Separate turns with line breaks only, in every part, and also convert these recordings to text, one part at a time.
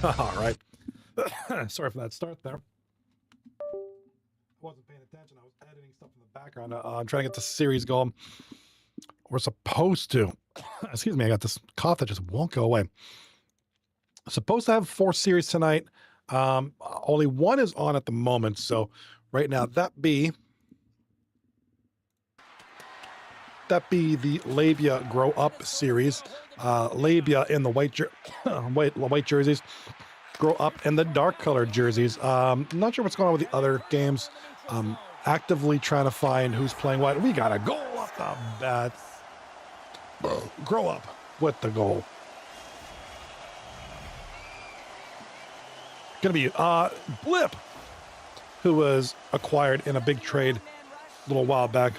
All right. Sorry for that start there. I wasn't paying attention. I was editing stuff in the background. I'm trying to get the series going. We're supposed to. Excuse me, I got this cough that just won't go away. Supposed to have 4 series tonight. Only 1 is on at the moment. So right now, that be the L.A.B.I.A Grow Up series. L.A.B.I.A in the white jerseys. Grow Up in the dark colored jerseys. Not sure what's going on with the other games. Actively trying to find who's playing what. We got a goal off the bat. Grow Up with the goal. Gonna be Blip, who was acquired in a big trade a little while back.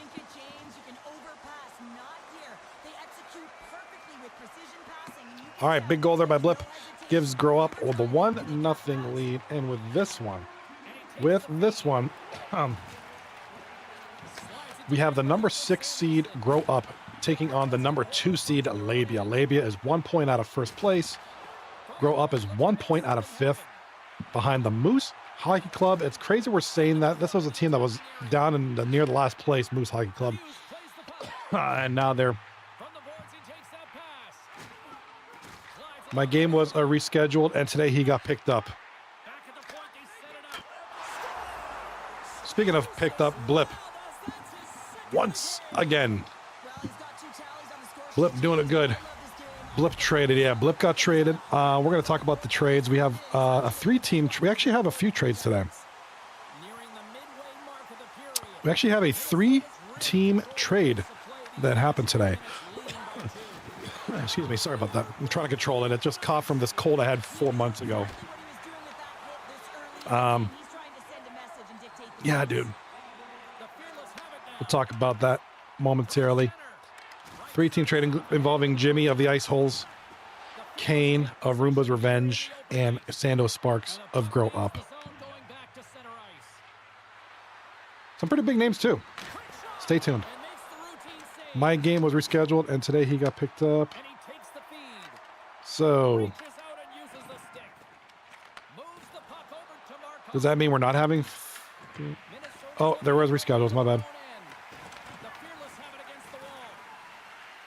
All right, big goal there by Blip. Gives Grow Up the 1-0 lead. And with this one, we have the number 6 seed Grow Up taking on the number 2 seed L.A.B.I.A. L.A.B.I.A is 1 point out of first place. Grow Up is 1 point out of 5th behind the Moose Hockey Club. It's crazy we're saying that. This was a team that was down in near the last place, Moose Hockey Club. And now they're... My game was rescheduled, and today he got picked up. Speaking of picked up, Blip. Once again. Blip doing it good. Blip traded. Yeah, Blip got traded. We're going to talk about the trades. We have a 3-team... We actually have a few trades today. We actually have a 3-team trade that happened today. Excuse me, sorry about that. I'm trying to control it. It just caught from this cold I had 4 months ago. Yeah, dude. We'll talk about that momentarily. 3-team trade involving Jimmy of the Ice Holes, Kane of Roombas Revenge, and Sando Sparks of Grow Up. Some pretty big names too. Stay tuned. My game was rescheduled, and today he got picked up. So, does that mean we're not having... Oh, there was reschedules, my bad.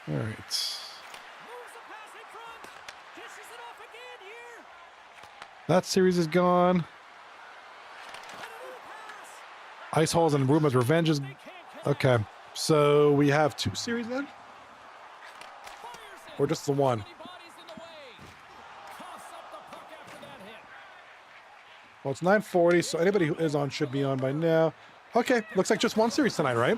All right. That series is gone. Ice Holes and Roombas Revenge is... Okay. So we have 2 series then? Or just the 1? Well, it's 9:40, so anybody who is on should be on by now. Okay, looks like just 1 series tonight, right?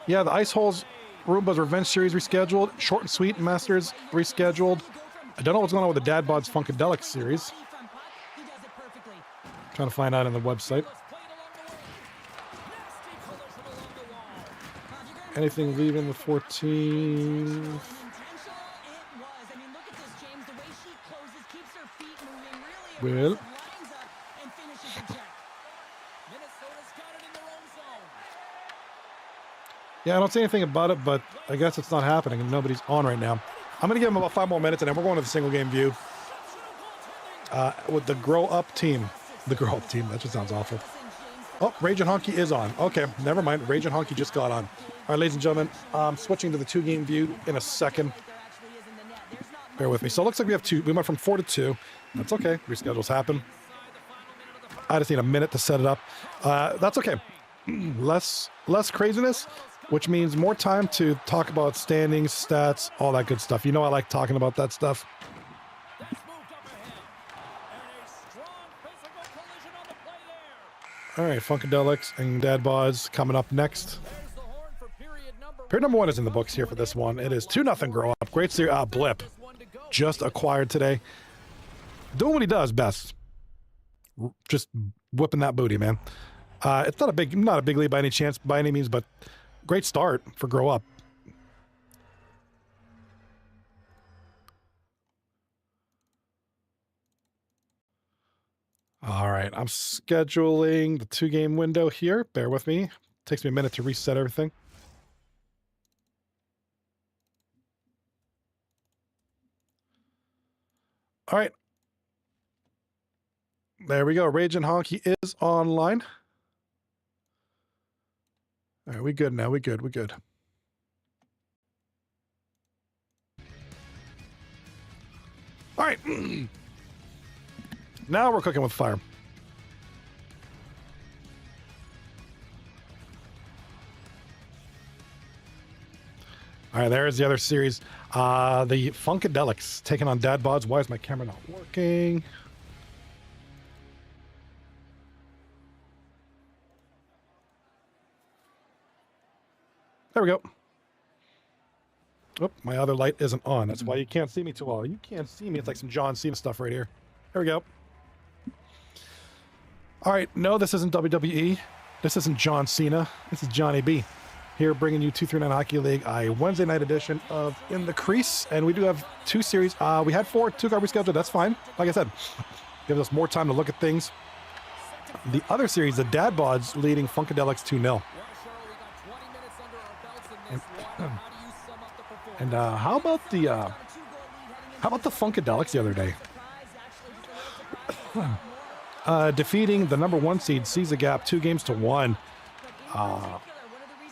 Yeah, the Ice Holes Roombas Revenge series rescheduled. Short and Sweet Masters rescheduled. I don't know what's going on with the Bods Funkadelics series. Trying to find out on the website. Anything leaving the 14th? Well, yeah, I don't see anything about it, but I guess it's not happening and nobody's on right now. I'm going to give them about 5 more minutes and then we're going to the single game view with the Grow Up team. The Grow Up team, that just sounds awful. Oh, Raging Honky is on. Okay, never mind. Raging Honky just got on. All right, ladies and gentlemen, switching to the 2-game view in a second. Bear with me. So it looks like we have 2. We went from 4 to 2. That's okay. Reschedules happen. I just need a minute to set it up. That's okay. Less craziness, which means more time to talk about standings, stats, all that good stuff. You know I like talking about that stuff. All right, Funkadelics and Bods coming up next. Period number 1 is in the books here for this one. It is 2-0 Grow Up. Great series. Blip. Just acquired today. Doing what he does best. Just whipping that booty, man. It's not a big lead by any means, but great start for Grow Up. All right, I'm scheduling the 2-game window here. Bear with me. Takes me a minute to reset everything. All right. There we go. Raging Honky is online. All right, we good now. We good. We good. All right. Now we're cooking with fire. All right, there's the other series. The Funkadelics taking on Dad Bods. Why is my camera not working? There we go. Oh, my other light isn't on. That's why you can't see me too well. You can't see me. It's like some John Cena stuff right here. There we go. All right, no, this isn't WWE. This isn't John Cena. This is Johnny B. Here bringing you 239 Hockey League, a Wednesday night edition of In the Crease. And we do have 2 series. We had 4, 2 got rescheduled. That's fine. Like I said, gives us more time to look at things. The other series, the Dad Bods leading Funkadelics 2-0. And how about the Funkadelics the other day? Defeating the number 1 seed, sees the gap 2-1.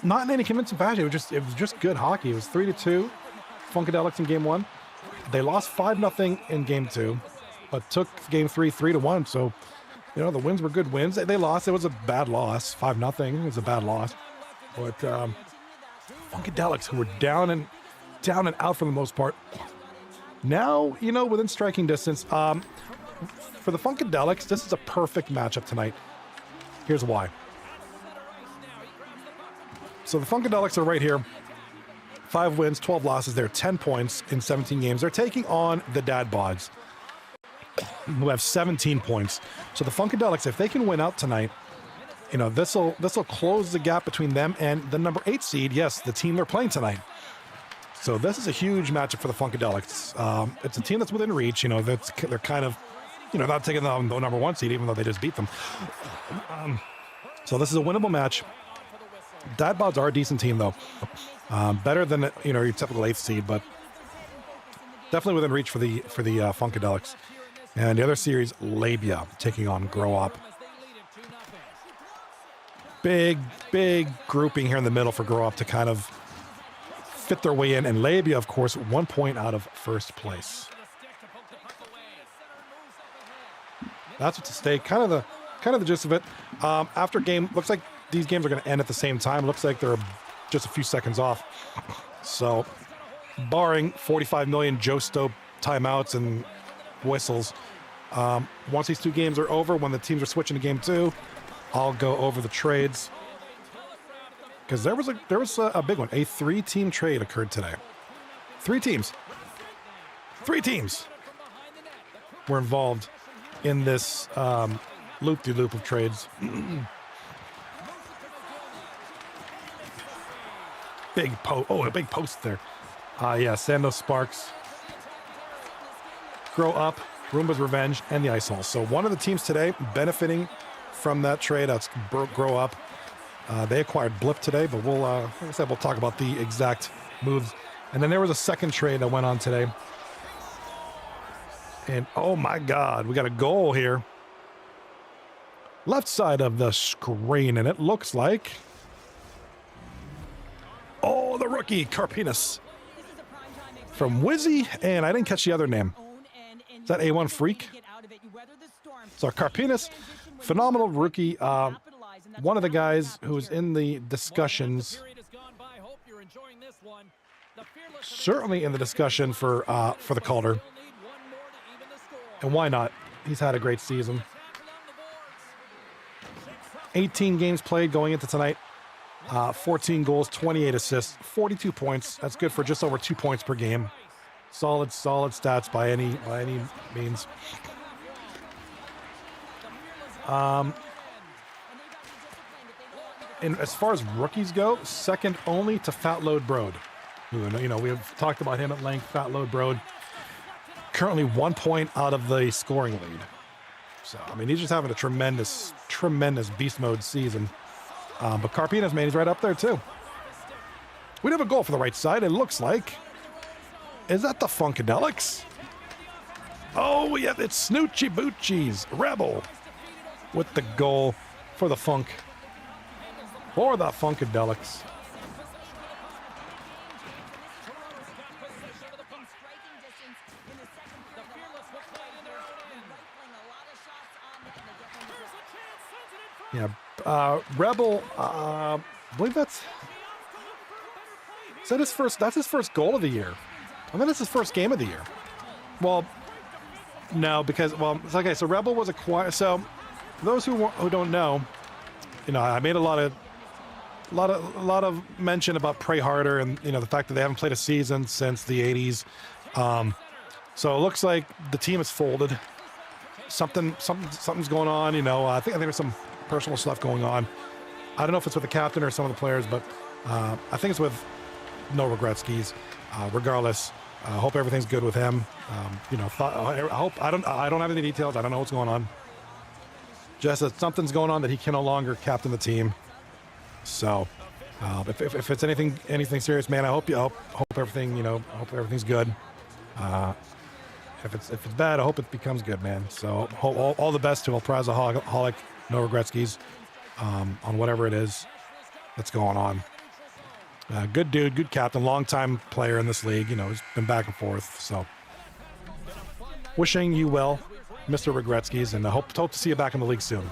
Not in any convincing fashion. It was just good hockey. It was 3-2, Funkadelics in game 1. They lost 5-0 in game 2, but took game 3 3-1. So, you know, the wins were good wins. They lost. It was a bad loss. 5-0 was a bad loss. But Funkadelics, who were down and out for the most part, now, you know, within striking distance. For the Funkadelics, this is a perfect matchup tonight. Here's why. So the Funkadelics are right here. 5 wins, 12 losses. They're 10 points in 17 games. They're taking on the Dad Bods, who have 17 points. So the Funkadelics, if they can win out tonight, you know, this'll close the gap between them and the number 8 seed. Yes, the team they're playing tonight. So this is a huge matchup for the Funkadelics. It's a team that's within reach. You know, they're kind of, you know, not taking the number 1 seed, even though they just beat them. So this is a winnable match. Dad Bods are a decent team, though. Better than, you know, your typical 8th seed, but definitely within reach for the Funkadelics. And the other series, L.A.B.I.A taking on Grow Up. Big grouping here in the middle for Grow Up to kind of fit their way in. And L.A.B.I.A, of course, 1 point out of first place. That's what's at stake. Kind of the gist of it. After game, looks like these games are going to end at the same time. Looks like they're just a few seconds off. So, barring 45 million Joe Stope timeouts and whistles, once these 2 games are over, when the teams are switching to game 2, I'll go over the trades. Because there was a big one. A 3-team trade occurred today. 3 teams. 3 teams were involved in this loop-de-loop of trades. A big post there. Yeah, Sandos Sparks, Grow Up, Roombas Revenge, and the Ice Hole. So one of the teams today benefiting from that trade, that's Grow Up. They acquired Blip today, but we'll, like I said, we'll talk about the exact moves. And then there was a second trade that went on today. And oh my God, we got a goal here. Left side of the screen, and it looks like, oh, the rookie, Carpinas from Wizzy, and I didn't catch the other name. Is that A1 Freak? So Carpinas, phenomenal rookie. One of the guys who's in the discussions, certainly in the discussion for the Calder. And why not? He's had a great season. 18 games played going into tonight. 14 goals, 28 assists, 42 points. That's good for just over 2 points per game. Solid stats by any means. And as far as rookies go, second only to Fat Load Broad, who, you know, we have talked about him at length. Fat Load Broad, currently 1 point out of the scoring lead. So, I mean, he's just having a tremendous beast mode season. But Carpina's, man, he's right up there, too. We have a goal for the right side, it looks like. Is that the Funkadelics? Oh, yeah, it's Snoochie Boochie's Rebel with the goal for the Funk. For the Funkadelics. Yeah, Rebel, I believe that's his first, that's his first goal of the year. I think that's his first game of the year. Well, no, because, well, it's okay, so Rebel was acquired, so those who don't know, you know, I made a lot of mention about Pray Harder and, you know, the fact that they haven't played a season since the 80s. So it looks like the team is folded. Something's going on, you know. I think there's some personal stuff going on. I don't know if it's with the captain or some of the players, but I think it's with No Regret Skis. Regardless, I hope everything's good with him. You know, I don't have any details. I don't know what's going on. Just that something's going on that he can no longer captain the team. So, if it's anything serious, man, I hope everything, you know, I hope everything's good. If it's bad, I hope it becomes good, man. So all the best to El Prazaholic, No Regretskis, on whatever it is that's going on. Good dude, good captain, long-time player in this league. You know, he's been back and forth. So wishing you well, Mr. Regretskis, and I hope to see you back in the league soon.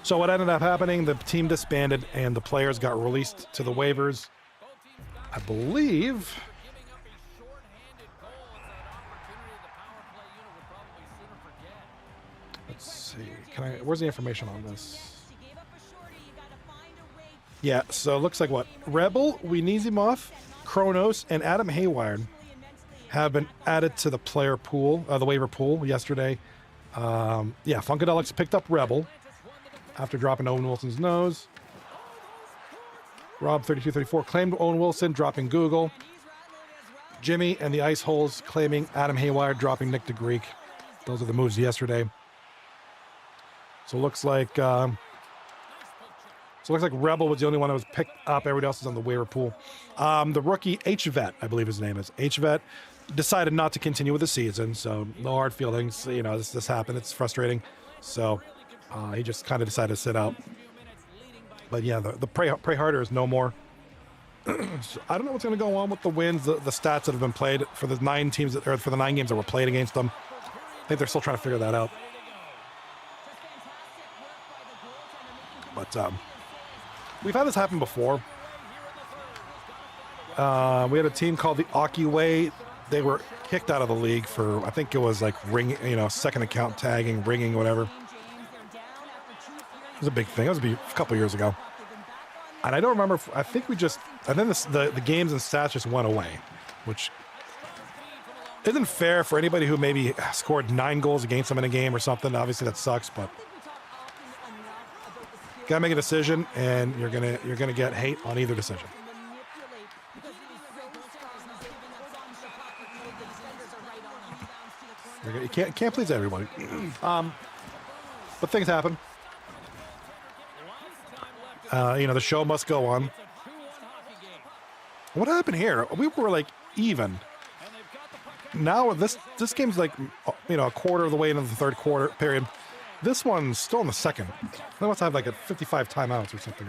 So what ended up happening, the team disbanded and the players got released to the waivers. I believe... Let's see. Where's the information on this? Yeah, so it looks like what? Rebel, Winizimov, Kronos, and Adam Hayward have been added to the player pool, the waiver pool yesterday. Yeah, Funkadelics picked up Rebel after dropping Owen Wilson's nose. Rob 3234 claimed Owen Wilson, dropping Google. Jimmy and the Ice Holes claiming Adam Hayward, dropping Nick DeGreek. Those are the moves yesterday. So it looks like Rebel was the only one that was picked up. Everybody else is on the waiver pool. The rookie HVET, I believe his name is HVET, decided not to continue with the season. So no hard feelings. You know, this happened. It's frustrating. So he just kind of decided to sit out. But yeah, the Pray Harder is no more. So I don't know what's going to go on with the wins, the stats that have been played for the 9 teams or for the 9 games that were played against them. I think they're still trying to figure that out. But we've had this happen before. We had a team called the Aki Way. They were kicked out of the league for, I think it was like second account tagging, ringing, whatever. It was a big thing. It was a couple years ago. And I don't remember, I think and then the games and stats just went away, which isn't fair for anybody who maybe scored 9 goals against them in a game or something. Obviously that sucks, but gotta make a decision, and you're gonna get hate on either decision. You can't please everybody. But things happen. You know, the show must go on. What happened here? We were like even. Now this game's like, you know, a quarter of the way into the third quarter period. This one's still in the second. They must have like a 55 timeouts or something.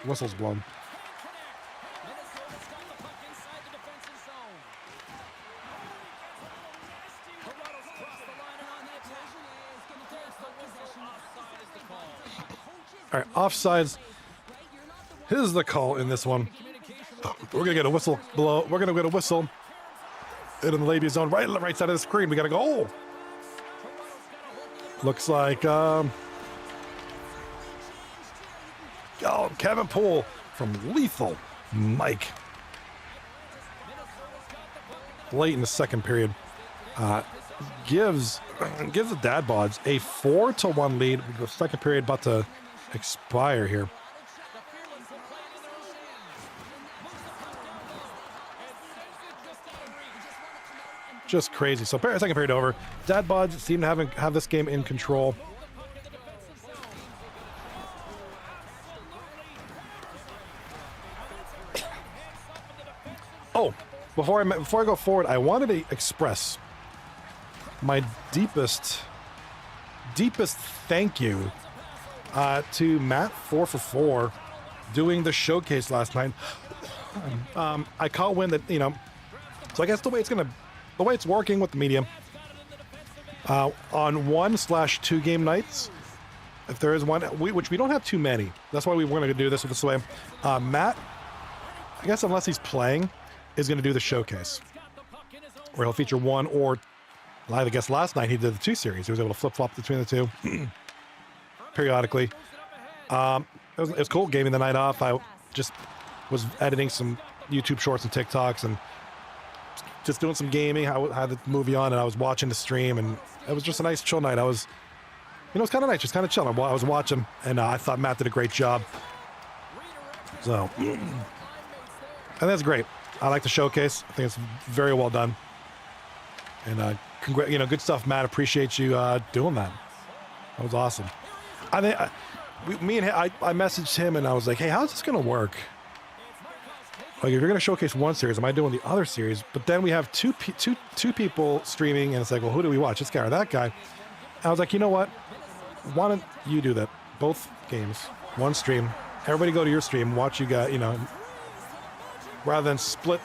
Whistles blown. All right, offsides. Here's the call in this one. We're gonna get a whistle below. We're gonna get a whistle in the L.A.B.I.A zone, right on the right side of the screen. We gotta go. Oh! Looks like Kevin Poole from Lethal Mike. Late in the second period, gives the Dad Bods a 4-1 lead. The second period about to expire here. Just crazy. So second period over. Dad Bods seem to have this game in control. Oh, before I go forward, I wanted to express my deepest thank you to Matt 4for4 doing the showcase last night. I caught wind that, you know, so I guess the way it's working with the medium on 1/2 game nights, if there is one, which we don't have too many. That's why we were going to do this this way. Matt, I guess unless he's playing, is going to do the showcase, where he'll feature one or, I guess last night he did the 2 series. He was able to flip-flop between the 2 periodically. It was cool, gave me the night off. I just was editing some YouTube shorts and TikToks and just doing some gaming. I had the movie on and I was watching the stream, and it was just a nice chill night. I was, you know, it's kind of nice, just kind of chilling while I was watching, and I thought Matt did a great job. So, and that's great. I like the showcase. I think it's very well done. And you know, good stuff, Matt. Appreciate you doing that. That was awesome. I think I messaged him and I was like, hey, how's this gonna work? Like, if you're gonna showcase one series, am I doing the other series? But then we have two people streaming, and it's like, well, who do we watch? This guy or that guy? And I was like, you know what? Why don't you do that? Both games, one stream. Everybody go to your stream, watch you guys, you know, rather than split.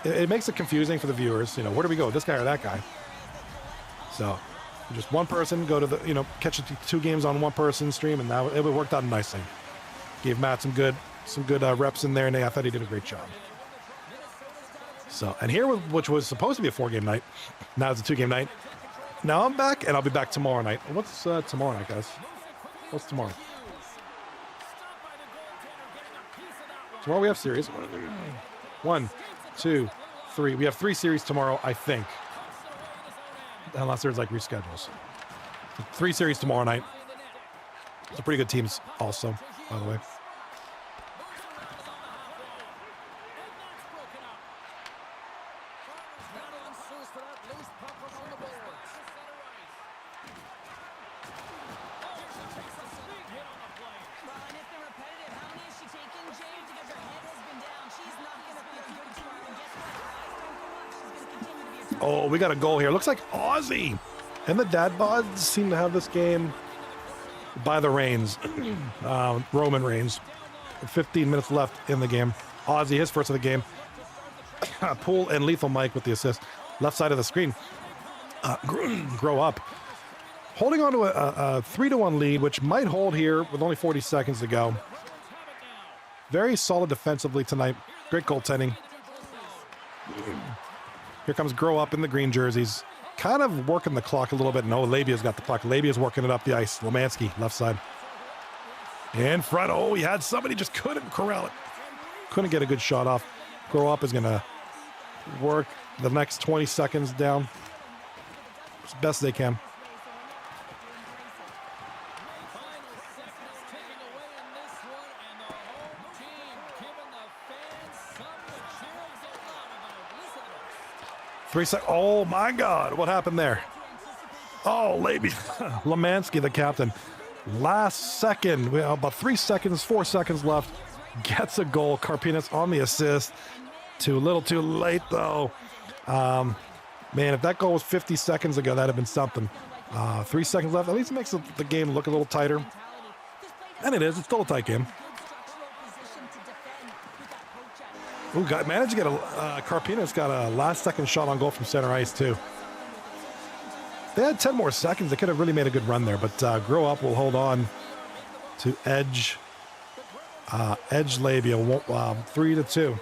It makes it confusing for the viewers. You know, where do we go? This guy or that guy? So just one person go to the, you know, catch the 2 games on one person stream, and it worked out nicely. Gave Matt some good reps in there, and I thought he did a great job. So, and here, which was supposed to be a 4-game night, now it's a 2-game night. Now I'm back, and I'll be back tomorrow night. What's tomorrow night, guys? What's tomorrow? Tomorrow we have series. 1, 2, 3. We have 3 series tomorrow, I think. Unless there's like reschedules. 3 series tomorrow night. Some pretty good teams also, by the way. Oh, we got a goal here. Looks like Aussie and the Dad Bods seem to have this game by the reins. Roman Reigns. 15 minutes left in the game. Aussie, his first of the game. Pool and Lethal Mike with the assist. Left side of the screen. Grow up. Holding on to a 3-1 lead, which might hold here with only 40 seconds to go. Very solid defensively tonight. Great goaltending. Here comes Grow Up in the green jerseys. Kind of working the clock a little bit. No, L.A.B.I.A's got the puck. L.A.B.I.A's working it up the ice. Lemansky, left side. In front. Oh, he had somebody, just couldn't corral it. Couldn't get a good shot off. Grow Up is going to work the next 20 seconds down as best they can. Oh my God, what happened there? Oh, L.A.B.I. Lemansky, the captain. Last second, we have about 4 seconds left. Gets a goal. Karpinas on the assist. Too little too late, though. Man, if that goal was 50 seconds ago, that'd have been something. 3 seconds left. At least it makes the game look a little tighter. And it is. It's still a tight game. Ooh, managed to get Karpinas got a last-second shot on goal from center ice, too. They had 10 more seconds. They could have really made a good run there, but Grow Up will hold on to edge L.A.B.I.A 3-2.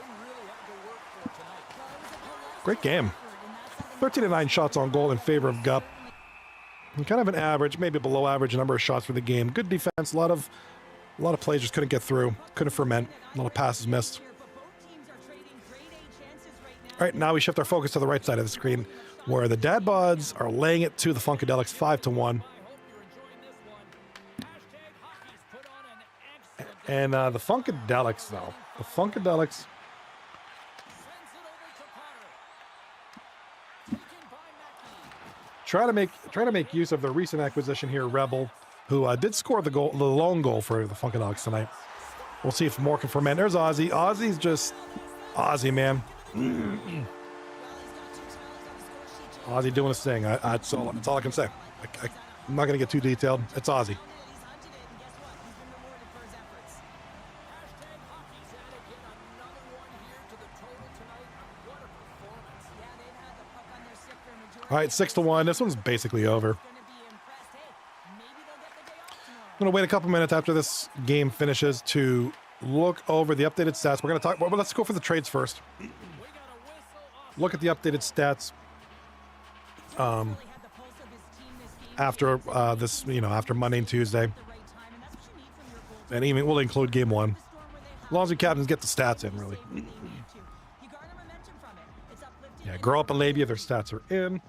Great game. 13-9 shots on goal in favor of Gup. And kind of an average, maybe below average number of shots for the game. Good defense. A lot of plays just couldn't get through. Couldn't ferment. A lot of passes missed. All right, now we shift our focus to the right side of the screen, where the Dad Bods are laying it to the Funkadelics 5-1. And the Funkadelics, though. The Funkadelics. try to make use of the recent acquisition here, Rebel, who did score the lone goal for the Funkadelics tonight. We'll see if more can ferment. There's Ozzy. Ozzy's just Ozzy, man. Ozzy doing his thing. That's all I can say. I'm not going to get too detailed. It's Ozzy. All right, 6-1. This one's basically over. I'm going to wait a couple minutes after this game finishes to look over the updated stats. We're going to talk, well, let's go for the trades first. Look at the updated stats after this, after Monday and Tuesday. And even we'll include game 1. As long as the captains get the stats in, really. Yeah, grow up in L.A.B.I.A, their stats are in.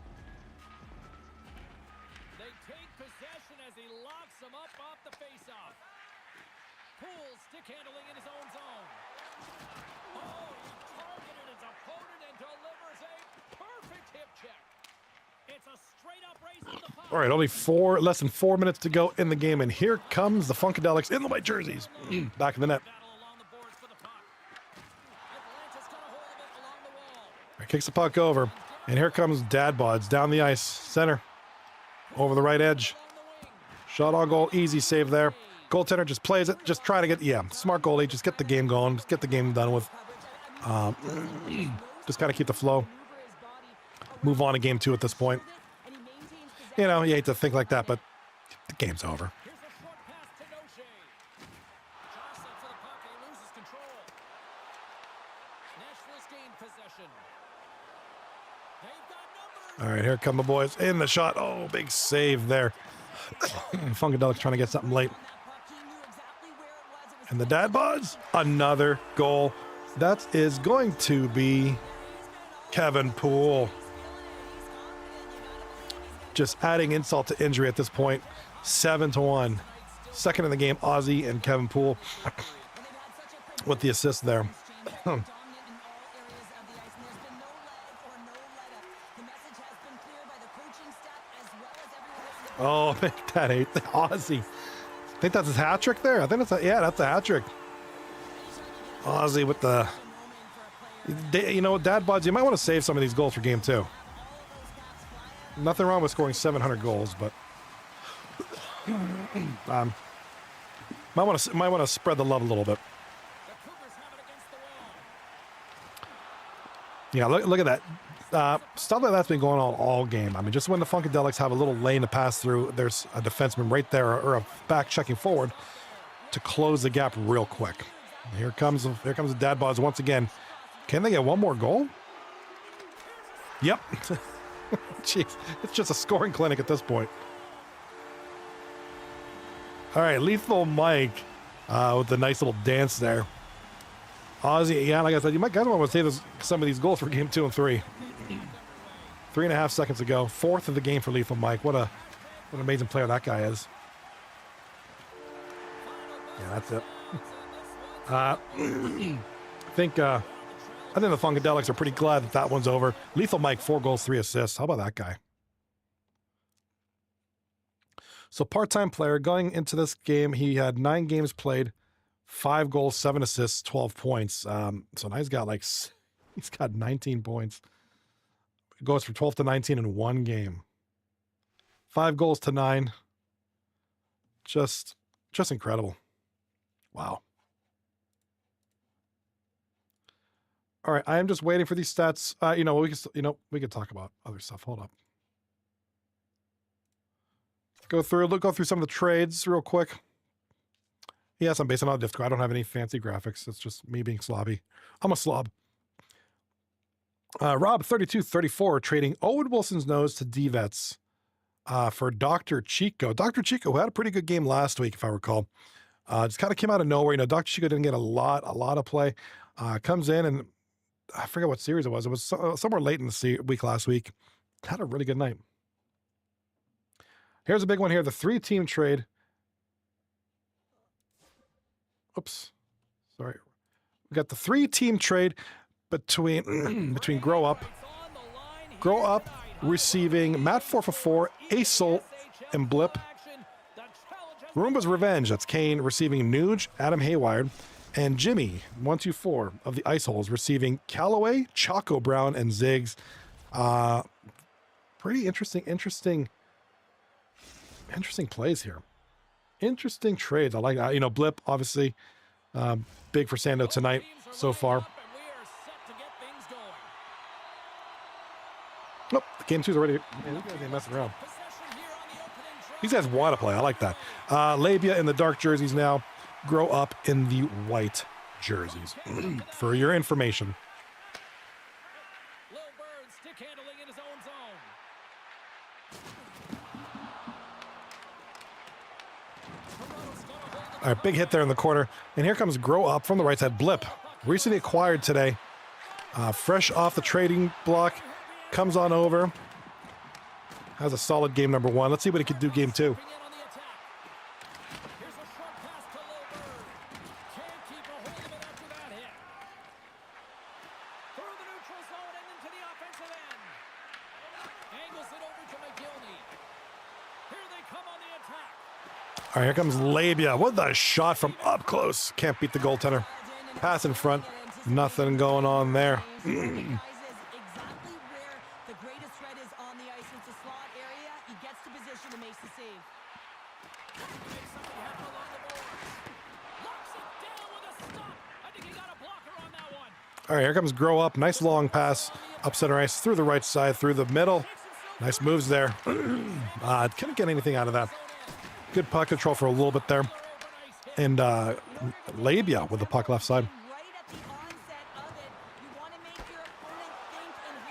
All right, only less than 4 minutes to go in the game, and here comes the Funkadelics in the white jerseys. Back in the net. Kicks the puck over, and here comes Bods down the ice, center, over the right edge. Shot on goal, easy save there. Goaltender just plays it, just try to get, smart goalie, just get the game going, just get the game done with. Just kind of keep the flow. Move on to game 2 at this point. You hate to think like that, but the game's over. All right, here come the boys in the shot. Oh, big save there. Funkadelics trying to get something late. And the Bods, another goal. That is going to be Kevin Poole. Just adding insult to injury at this point. 7-1. Second in the game, Ozzy and Kevin Poole with the assist there. Oh, make that 8. Ozzy. I think that's his hat trick there. I think that's that's a hat trick. Ozzy with the... Bods, you might want to save some of these goals for game 2. Nothing wrong with scoring 700 goals, but might want to spread the love a little bit. Yeah, look at that. Stuff like that's been going on all game. I mean, just when the Funkadelics have a little lane to pass through, there's a defenseman right there or a back checking forward to close the gap real quick. Here comes the Bods once again. Can they get one more goal? Yep. Jeez, it's just a scoring clinic at this point. All right, Lethal Mike with the nice little dance there. Ozzy, like I said, you might guys want to save some of these goals for game 2 and 3. 3.5 seconds ago, 4th of the game for Lethal Mike. What an amazing player that guy is. Yeah, that's it. I think the Funkadelics are pretty glad that one's over. Lethal Mike, 4 goals, 3 assists. How about that guy? So part-time player going into this game, he had 9 games played, 5 goals, 7 assists, 12 points. So now he's got 19 points. It goes from 12 to 19 in 1 game. 5 goals to 9. Just incredible. Wow. All right, I am just waiting for these stats. We could talk about other stuff. Hold up. Go through some of the trades real quick. Yes, I'm based on difficult. I don't have any fancy graphics. It's just me being slobby. I'm a slob. Rob 3234 trading Owen Wilson's nose to D-Vets for Dr. Chico. Dr. Chico, who had a pretty good game last week, if I recall. Just kind of came out of nowhere. Dr. Chico didn't get a lot of play. Comes in and I forget what series it was. It was somewhere late in the week last week. Had a really good night. Here's a big one here. The 3-team trade. Oops. Sorry. We got the 3-team trade between Grow Up receiving Matt 4 for 4, Ace Soul, and Blip. Roomba's Revenge, that's Kane, receiving Nuge, Adam Hayward, and Jimmy 124 of the Ice Holes receiving Callaway, Choco Brown, and Ziggs. Pretty interesting plays here. Interesting trades. I like that. You know, Blip, obviously, big for Sando tonight so far. Oh, the game two's already. Man, these guys ain't messing around. These guys want to play. I like that. L.A.B.I.A in the dark jerseys now. Grow up in the white jerseys. For your information. All right, big hit there in the corner. And here comes Grow Up from the right side. Blip, recently acquired today. Fresh off the trading block. Comes on over. Has a solid game number one. Let's see what he can do game two. All right, here comes L.A.B.I.A. What the shot from up close. Can't beat the goaltender. Pass in front. Nothing going on there. All right, here comes Grow Up. Nice long pass up center ice through the right side, through the middle. Nice moves there. Couldn't get anything out of that. Good puck control for a little bit there. And L.A.B.I.A with the puck left side.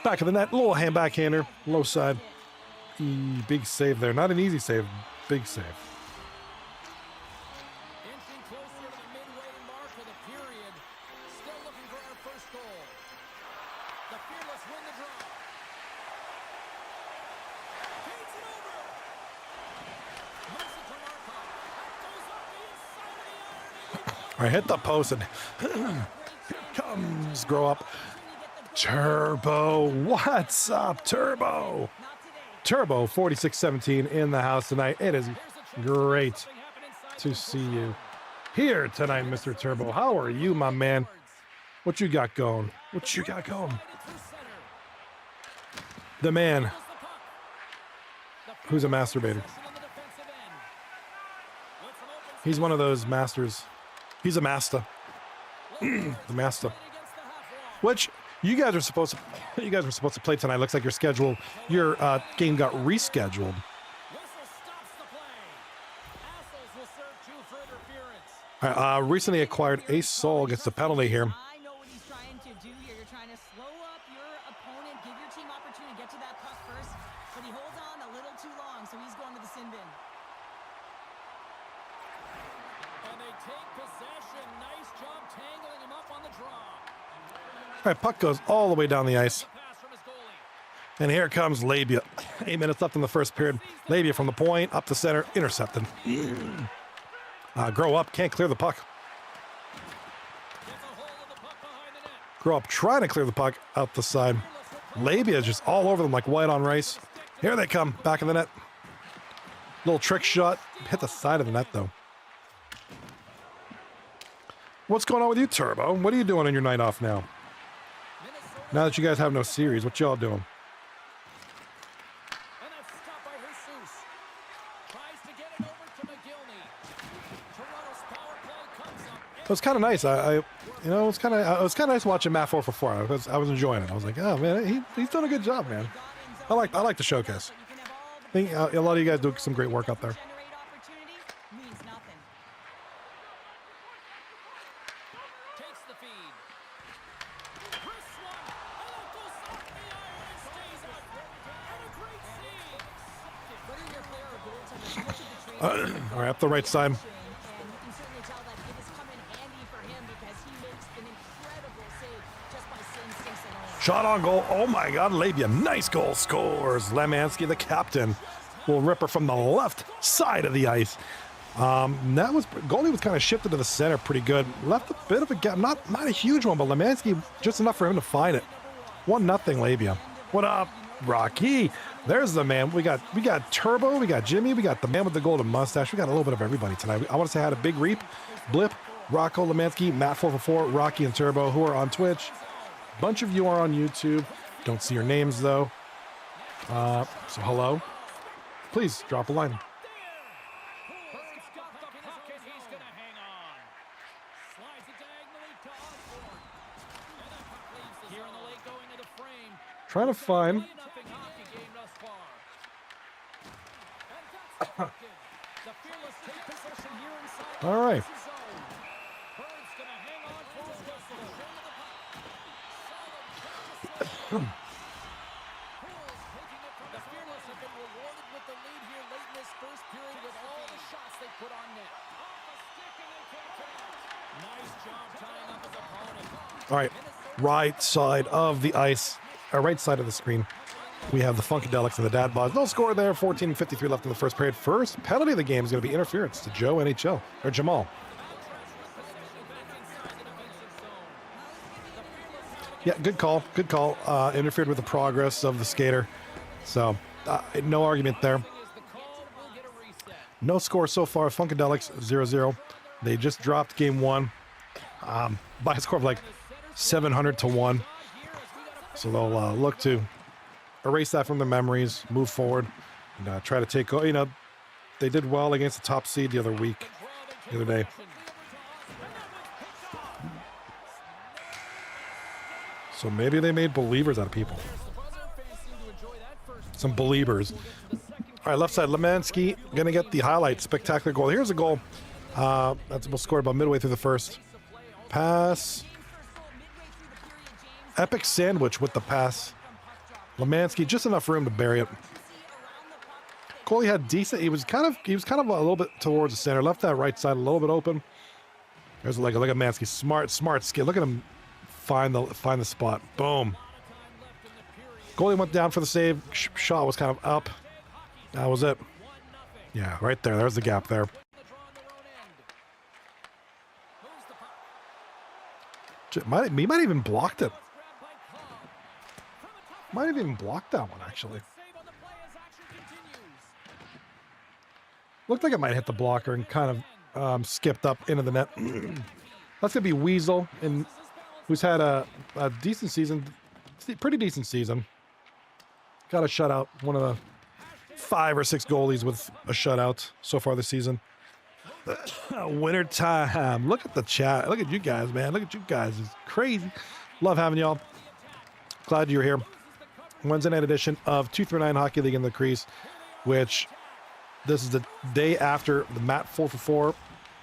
Back of the net, little backhander, low side. Big save there. Not an easy save, big save. All right, hit the post and here comes Grow Up. Turbo, what's up, Turbo? Turbo 4617 in the house tonight. It is great to see you here tonight, Mr. Turbo. How are you, my man? What you got going? What you got going? The man who's a masturbator. He's one of those masters. He's a master. The master. Which you guys were supposed to play tonight. Looks like your game got rescheduled. Recently acquired Ace Soul gets the penalty here.
I know what he's trying to do here. You're trying to slow up your opponent, give your team opportunity to get to that puck first, but he holds on a little too long, so he's going to the sin bin. And they take possession. Nice job tangling him up on the draw.
All right, puck goes all the way down the ice. And here comes L.A.B.I.A. 8 minutes left in the first period. L.A.B.I.A. from the point, up the center, intercepted. Grow Up, can't clear the puck. Grow Up trying to clear the puck out the side. L.A.B.I.A. is just all over them like white on rice. Here they come, back of the net. Little trick shot, hit the side of the net though. What's going on with you, Turbo? What are you doing on your night off now? Now that you guys have no series, what y'all doing? It was kind of nice. It was kind of nice watching Matt 4 for 4. I was enjoying it. I was like, oh man, he's doing a good job, man. I like the showcase. I think a lot of you guys do some great work out there. All right, up the right side. Shot on goal. Oh my God, L.A.B.I.A. Nice goal. Scores. Lemansky, the captain, will rip her from the left side of the ice. Goalie was kind of shifted to the center pretty good. Left a bit of a gap. Not a huge one, but Lemansky just enough for him to find it. 1-0 L.A.B.I.A. What up? Rocky. There's the man. We got Turbo, we got Jimmy, we got the man with the golden mustache. We got a little bit of everybody tonight. I want to say hi to Big Reap, Blip, Rocco Lemansky, Matt 444, Rocky and Turbo, who are on Twitch. Bunch of you are on YouTube. Don't see your names though. So hello. Please drop a line. Trying to find. All right. All right, right side of the ice, right side of the screen, we have the Funkadelics and the Dad Bods. No score there, 14:53 left in the first period. First penalty of the game is going to be interference to Joe NHL, or Jamal. Yeah, good call, good call. Interfered with the progress of the skater. So, no argument there. No score so far, Funkadelics 0-0. They just dropped game one by a score of like 700-1. So they'll look to erase that from their memories, move forward, and try to take, they did well against the top seed the other day. So maybe they made believers out of people. Some believers. All right, left side, Lemansky going to get the highlight. Spectacular goal. Here's a goal. That's scored about midway through the first. Pass. Epic sandwich with the pass. Lemansky, just enough room to bury it. Goalie had decent. He was kind of a little bit towards the center. Left that right side a little bit open. There's look at Lemansky. Smart skill. Look at him find the spot. Boom. Goalie went down for the save. Shot was kind of up. That was it. Yeah, right there. There's the gap there. He might even blocked it. Might have even blocked that one, actually. Looked like it might hit the blocker and kind of skipped up into the net. That's going to be Weasel, who's had a decent season. Pretty decent season. Got a shutout. One of the 5 or 6 goalies with a shutout so far this season. Winter time. Look at the chat. Look at you guys, man. Look at you guys. It's crazy. Love having y'all. Glad you're here. Wednesday night edition of 239 Hockey League in the Crease, which this is the day after the Matt 444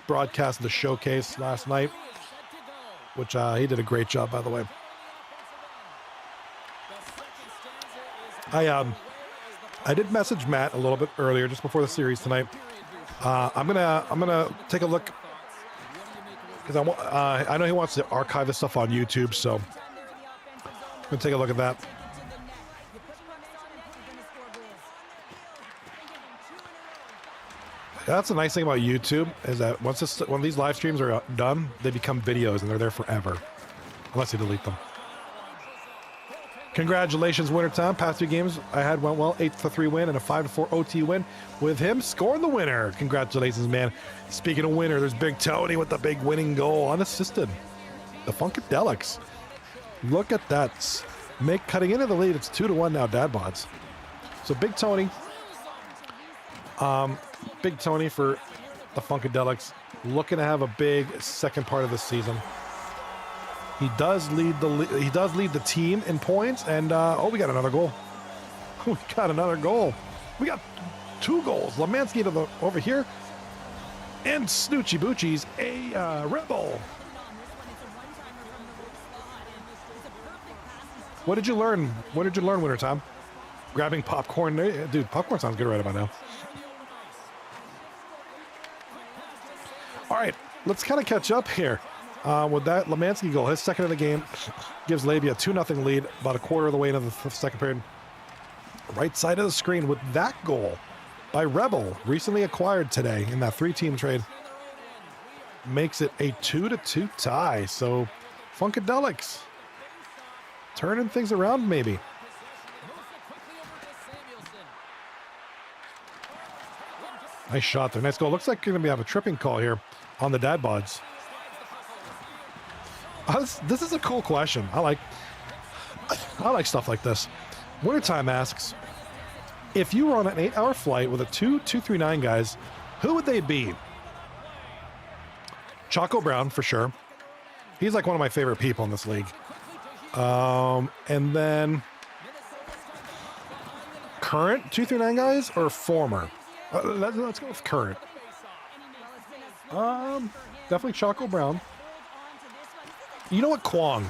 broadcast of the showcase last night, which he did a great job, by the way. I did message Matt a little bit earlier, just before the series tonight. I'm gonna take a look because I know he wants to archive this stuff on YouTube, so I'm gonna take a look at that. That's the nice thing about YouTube is that when these live streams are done, they become videos and they're there forever, unless you delete them. Congratulations, Wintertime. Past 2 games I had went well. 8-3 win and a 5-4 OT win with him scoring the winner. Congratulations, man. Speaking of winner, there's Big Tony with the big winning goal, unassisted. The Funkadelics. Look at that. Cutting into the lead. It's 2-1 now, Dad Bods. So Big Tony. Big Tony for the Funkadelics. Looking to have a big second part of the season. He does lead the team in points, and we got another goal. We got another goal. We got 2 goals. Lemansky over here, and Snoochie Boochie's a rebel. What did you learn? What did you learn, Wintertime? Grabbing popcorn, dude. Popcorn sounds good right about now. All right, let's kind of catch up here. With that Lemansky goal, his second of the game, gives L.A.B.I.A a 2-0 lead, about a quarter of the way into the second period. Right side of the screen with that goal by Rebel, recently acquired today in that 3-team trade, makes it a 2-2 tie. So Funkadelics turning things around maybe. Nice shot there. Nice goal. Looks like you're going to have a tripping call here on the dad bods. This is a cool question. I like stuff like this. Wintertime asks, if you were on an 8-hour flight with a 239 guys, who would they be? Chaco Brown, for sure. He's like one of my favorite people in this league. And then current 239 guys or former? Let's go with current. Definitely Chaco Brown. You know what, Kwong?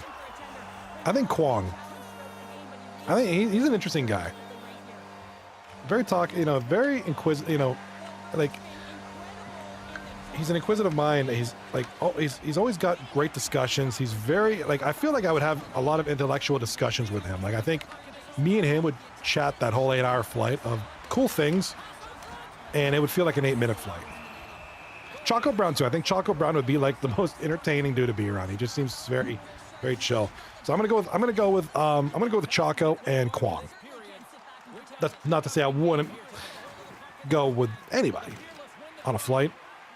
I think Kwong. I think he's an interesting guy. Very very inquisitive, like he's an inquisitive mind. He's like, he's always got great discussions. He's very, like, I feel like I would have a lot of intellectual discussions with him. Like, I think me and him would chat that whole 8-hour flight of cool things, and it would feel like an 8-minute flight. Chaco Brown too. I think Chaco Brown would be like the most entertaining dude to be around. He just seems very, very chill. So I'm gonna go with Chaco and Kwong. That's not to say I wouldn't go with anybody on a flight.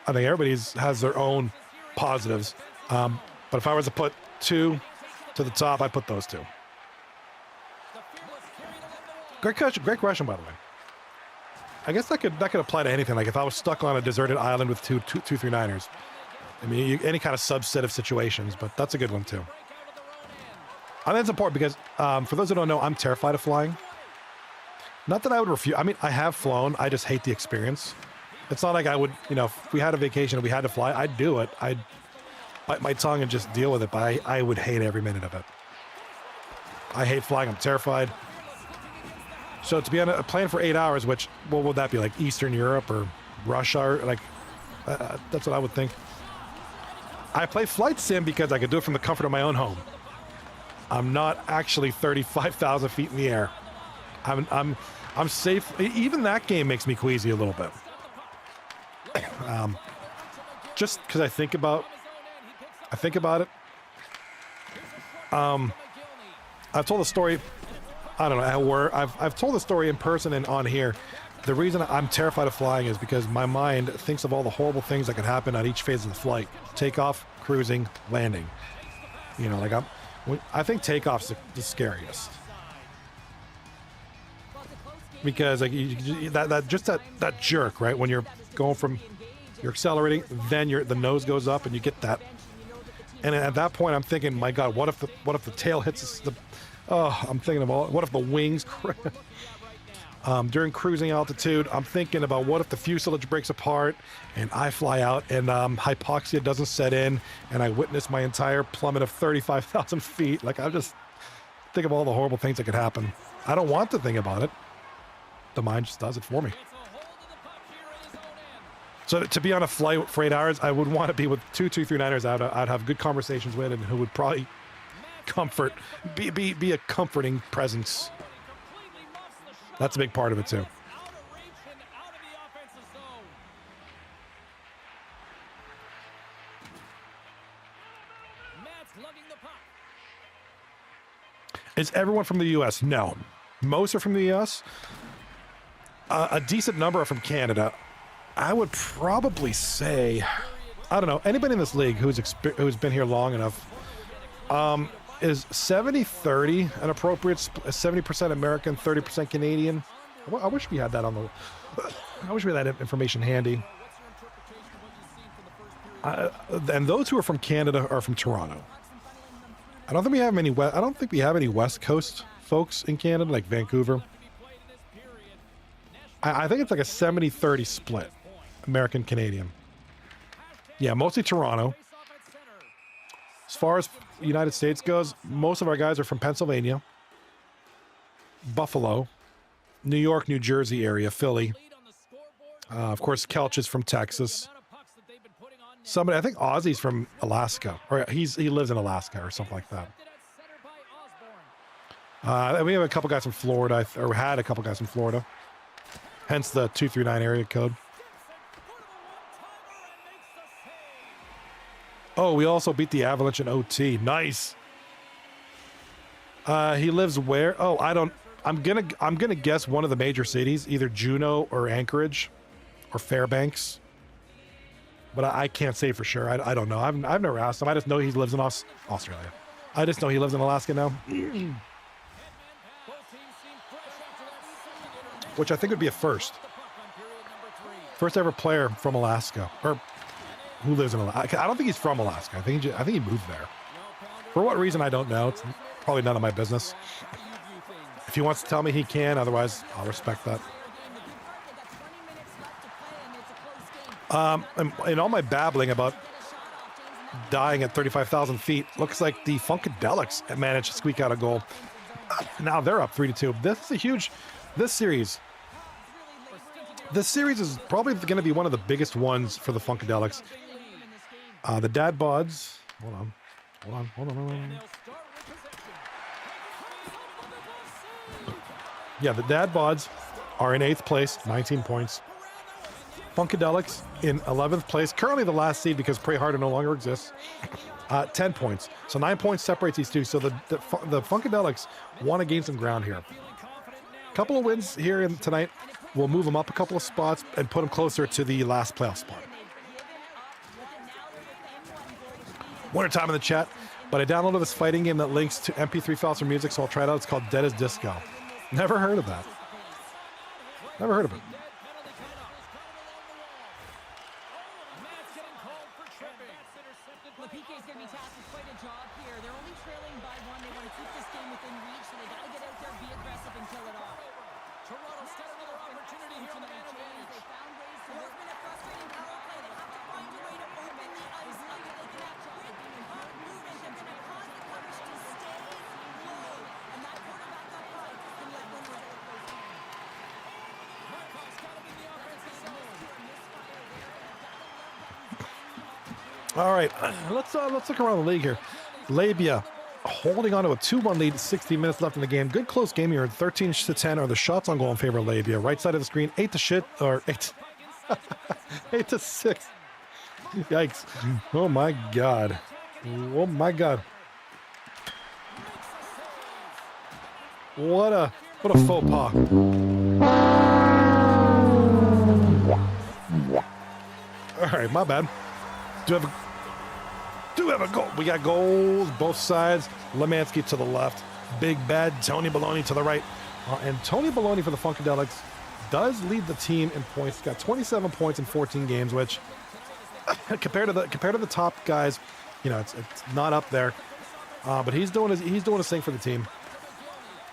I think everybody has their own positives. But if I was to put two to the top, I'd put those two. Great question, by the way. I guess that could apply to anything. Like if I was stuck on a deserted island with two 3-9ers. I mean, any kind of subset of situations, but that's a good one too. I think it's important because for those who don't know, I'm terrified of flying. Not that I would refuse. I mean, I have flown. I just hate the experience. It's not like I would, if we had a vacation and we had to fly, I'd do it. I'd bite my tongue and just deal with it, but I would hate every minute of it. I hate flying. I'm terrified. So to be on a plane for 8 hours, which, what would that be, like Eastern Europe or Russia? Like, that's what I would think. I play flight sim because I could do it from the comfort of my own home. I'm not actually 35,000 feet in the air. I'm safe. Even that game makes me queasy a little bit. Just because I think about it. I've told the story. I don't know at work. I've told the story in person and on here. The reason I'm terrified of flying is because my mind thinks of all the horrible things that could happen at each phase of the flight: takeoff, cruising, landing. I think takeoff's the scariest. Because like that jerk, right? When you're going from, you're accelerating, then the nose goes up and you get that. And at that point, I'm thinking, my God, what if the tail hits I'm thinking of what if the wings during cruising altitude, I'm thinking about what if the fuselage breaks apart and I fly out and hypoxia doesn't set in and I witness my entire plummet of 35,000 feet. Like, I just think of all the horrible things that could happen. I don't want to think about it. The mind just does it for me. So to be on a flight for 8 hours, I would want to be with two 3-9ers I'd have good conversations with and who would probably be a comforting presence. That's a big part of it too. Is everyone from the U.S.? No. Most are from the U.S. A decent number are from Canada. I would probably say, I don't know, anybody in this league who's been here long enough, is 70-30 an appropriate 70% American, 30% Canadian? I wish we had that I wish we had that information handy. And those who are from Canada are from Toronto. I don't think we have any West Coast folks in Canada, like Vancouver. I think it's like a 70-30 split, American-Canadian. Yeah, mostly Toronto. As far as the United States goes, most of our guys are from Pennsylvania, Buffalo, New York, New Jersey area, Philly. Of course, Kelch is from Texas. Somebody, I think Ozzy's from Alaska, or he lives in Alaska or something like that. We have a couple guys from Florida, or had a couple guys from Florida. Hence the 239 area code. Oh, we also beat the Avalanche in OT. Nice. He lives where? Oh, I'm gonna guess one of the major cities, either Juneau or Anchorage or Fairbanks. But I can't say for sure. I don't know. I've never asked him. I just know he lives in Australia. I just know he lives in Alaska now. Which I think would be a first. First ever player from Alaska. Or who lives in Alaska. I don't think he's from Alaska. I think he moved there. For what reason, I don't know. It's probably none of my business. If he wants to tell me, he can. Otherwise, I'll respect that. And all my babbling about dying at 35,000 feet, looks like the Funkadelics managed to squeak out a goal. Now they're up 3-2. This is a huge... This series is probably going to be one of the biggest ones for the Funkadelics. The Dad Bods... Hold on. Yeah, the Dad Bods are in 8th place, 19 points. Funkadelics in 11th place, currently the last seed because Pray Harder no longer exists. 10 points. So 9 points separates these two. So the Funkadelics want to gain some ground here. Couple of wins here tonight will move them up a couple of spots and put them closer to the last playoff spot. Winter time in the chat, but I downloaded this fighting game that links to MP3 files for music, so I'll try it out. It's called Dead as Disco. Never heard of that. Never heard of it.
L.A.B.I.A is going to be tasked with quite a job here. They're only trailing by 1. They want to keep this game within reach, so they got to get out there, be aggressive, and kill it off.
Toronto's got another opportunity here on the advantage.
They found ways to work in a frustrating power play. They have to find a way to open the ice up. They can actually get movement that's going to cause the coverage to stay low. And that quarterback up front can let one way to close in.
Markov's got to be the offensive zone.
All right, let's look around the league here. L.A.B.I.A holding on to a 2-1 lead, 60 minutes left in the game. Good close game here. 13-10 are the shots on goal in favor of L.A.B.I.A. Right side of the screen, 8-6. Yikes! Oh my God! Oh my God! What a faux pas! All right, my bad. Do have a goal. We got goals both sides. Lemansky to the left. Big bad Tony Baloney to the right. And Tony Baloney for the Funkadelics does lead the team in points. Got 27 points in 14 games, which compared to the top guys, you know, it's not up there. But he's doing his thing for the team.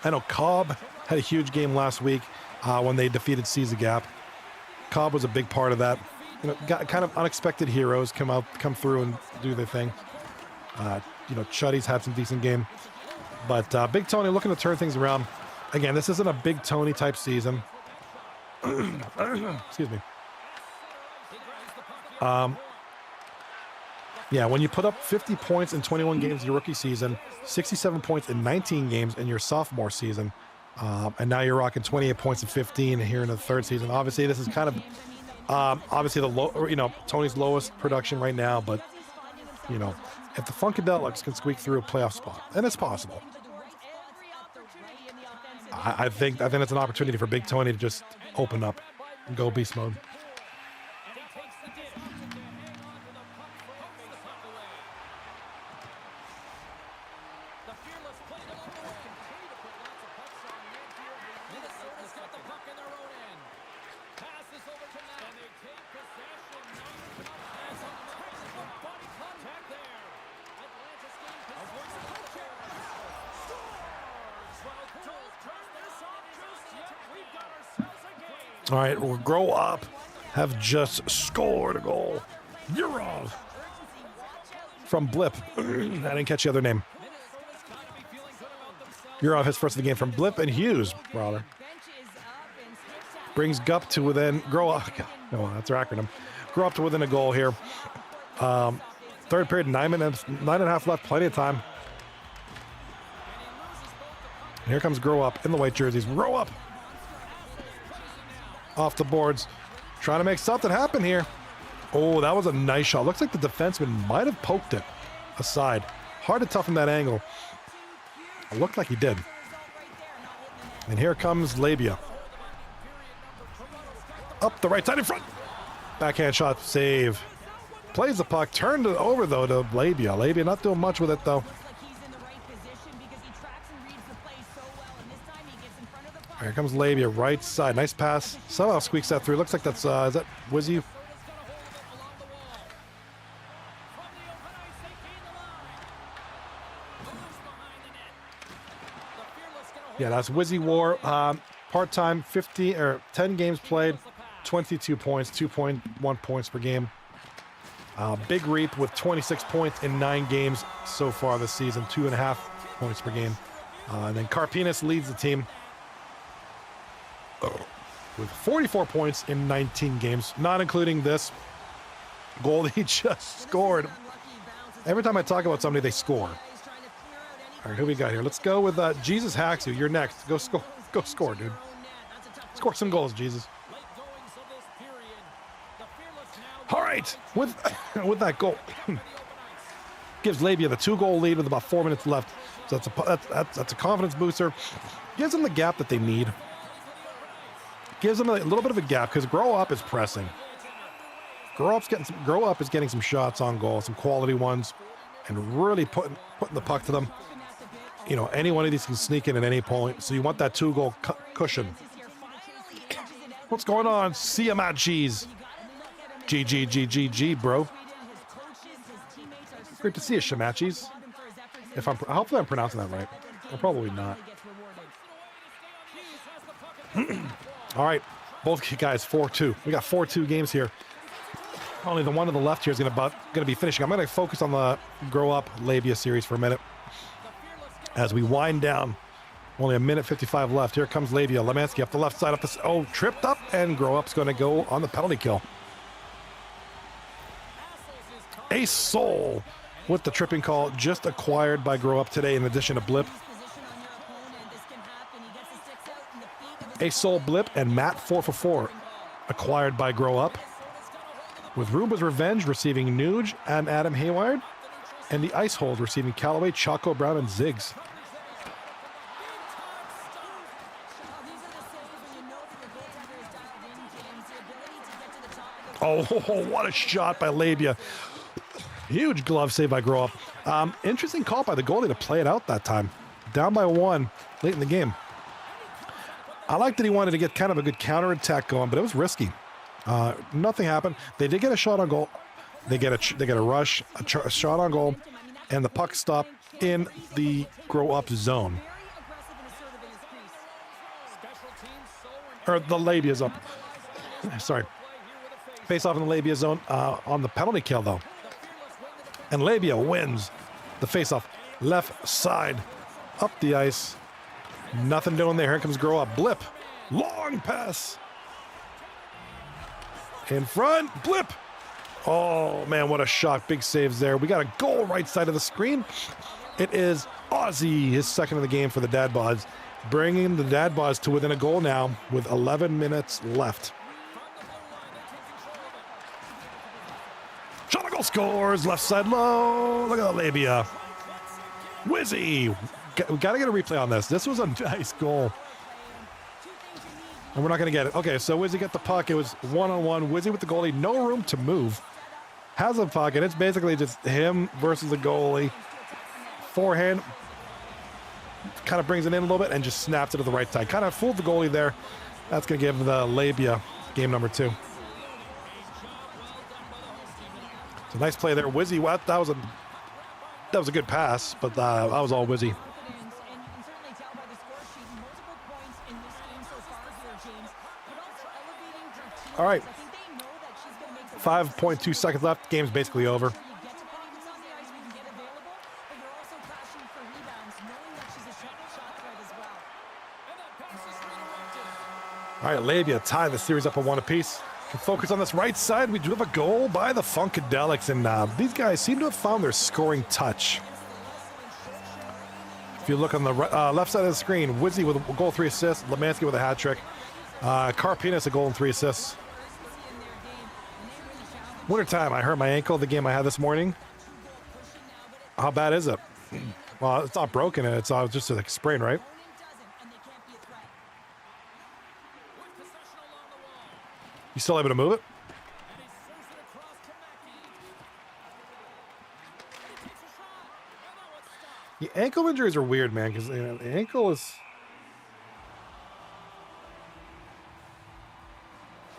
I know Cobb had a huge game last week when they defeated Caesar Gap. Cobb was a big part of that. You know, got kind of unexpected heroes come through and do their thing. You know, Chuddy's had some decent game, but Big Tony looking to turn things around. Again, this isn't a Big Tony type season. Excuse me. Yeah, when you put up 50 points in 21 games in your rookie season, 67 points in 19 games in your sophomore season, and now you're rocking 28 points in 15 here in the third season. Obviously, this is kind of obviously the low, you know, Tony's lowest production right now, but you know, if the Funkadelics can squeak through a playoff spot, and it's possible, I think it's an opportunity for Big Tony to just open up and go beast mode. All right, we'll grow up. Have just scored a goal. Yurov from Blip. I didn't catch the other name. Yurov his first of the game from Blip and Hughes, rather. Brings Gup to within. Grow up. No, that's our acronym. Grow up to within a goal here. Third period, 9 minutes, 9.5 left. Plenty of time. And here comes Grow Up in the white jerseys. Grow Up. Off the boards, trying to make something happen here. Oh, that was a nice shot. Looks like the defenseman might have poked it aside. Hard to toughen that angle. It looked like he did. And here comes L.A.B.I.A. Up the right side in front. Backhand shot save. Plays the puck. Turned it over, though, to L.A.B.I.A. L.A.B.I.A. not doing much with it, though. Here comes L.A.B.I.A. right side. Nice pass. Somehow squeaks that through. Looks like that's, is that Wizzy? Yeah, that's Wizzy War. Part-time, 10 games played, 22 points, 2.1 points per game. Big Reap with 26 points in 9 games so far this season, 2.5 points per game. And then Carpinas leads the team with 44 points in 19 games, not including this goal he just scored. Every time I talk about somebody, they score. All right, who we got here? Let's go with Jesus Haxu. You're next. Go score. Go score, dude. Score some goals, Jesus. All right, with that goal, gives L.A.B.I.A. the 2-goal lead with about 4 minutes left. So that's a confidence booster. Gives them the gap that they need. Gives them a little bit of a gap because Grow Up is pressing. Grow Up is getting some shots on goal, some quality ones, and really putting the puck to them. You know, any one of these can sneak in at any point. So you want that 2-goal cushion. What's going on? See ya, Matt G's. GG, bro. Great to see you, Shemachis. Hopefully I'm pronouncing that right. Or probably not. All right, both guys 4-2. We got 4-2 games here. Only the one to the left here is going to be finishing. I'm going to focus on the Grow Up L.A.B.I.A. series for a minute as we wind down. Only a minute 55 left. Here comes L.A.B.I.A. Lemansky up the left side. Tripped up, and Grow Up's going to go on the penalty kill. Ace Soul with the tripping call, just acquired by Grow Up today in addition to Blip. Ace Soul, Blip, and Matt 4for4 acquired by Grow Up. With Roombas Revenge receiving Nuge and Adam Hayward, and the Ice Hold receiving Callaway, Choco Brown, and Ziggs. Oh, what a shot by L.A.B.I.A. Huge glove save by Grow Up. Interesting call by the goalie to play it out that time. Down by 1 late in the game. I like that he wanted to get kind of a good counterattack going, but it was risky. Nothing happened. They did get a shot on goal. They get a rush, a shot on goal, and the puck stopped in the Grow Up zone. Or the L.A.B.I.A.'s up. Sorry. Face off in the L.A.B.I.A. zone on the penalty kill, though. And L.A.B.I.A. wins the face-off left side up the ice. Nothing doing there. Here comes Grow Up. Blip. Long pass. In front. Blip. Oh, man, what a shot. Big saves there. We got a goal right side of the screen. It is Ozzy, his second of the game for the Dad Bods, bringing the Dad Bods to within a goal now with 11 minutes left. Shot goal scores. Left side low. Look at that L.A.B.I.A. Wizzy. We got to get a replay on this. This was a nice goal. And we're not going to get it. Okay, so Wizzy got the puck. It was one-on-one. Wizzy with the goalie. No room to move. Has a puck, and it's basically just him versus the goalie. Forehand. Kind of brings it in a little bit and just snaps it to the right side. Kind of fooled the goalie there. That's going to give the L.A.B.I.A. game number 2. It's a nice play there. Wizzy, that was a good pass, but that was all Wizzy. All right. 5.2 seconds left. Game's basically over. All right, L.A.B.I.A. tie the series up at 1 apiece. Can focus on this right side. We do have a goal by the Funkadelics, and these guys seem to have found their scoring touch. If you look on the left side of the screen, Wizzy with a goal, 3 assists. Lemansky with a hat trick. Carpinas a goal and 3 assists. Wintertime, I hurt my ankle the game I had this morning. How bad is it? Well, it's not broken. It's just a sprain, right? You still able to move it? The ankle injuries are weird, man, because the ankle is...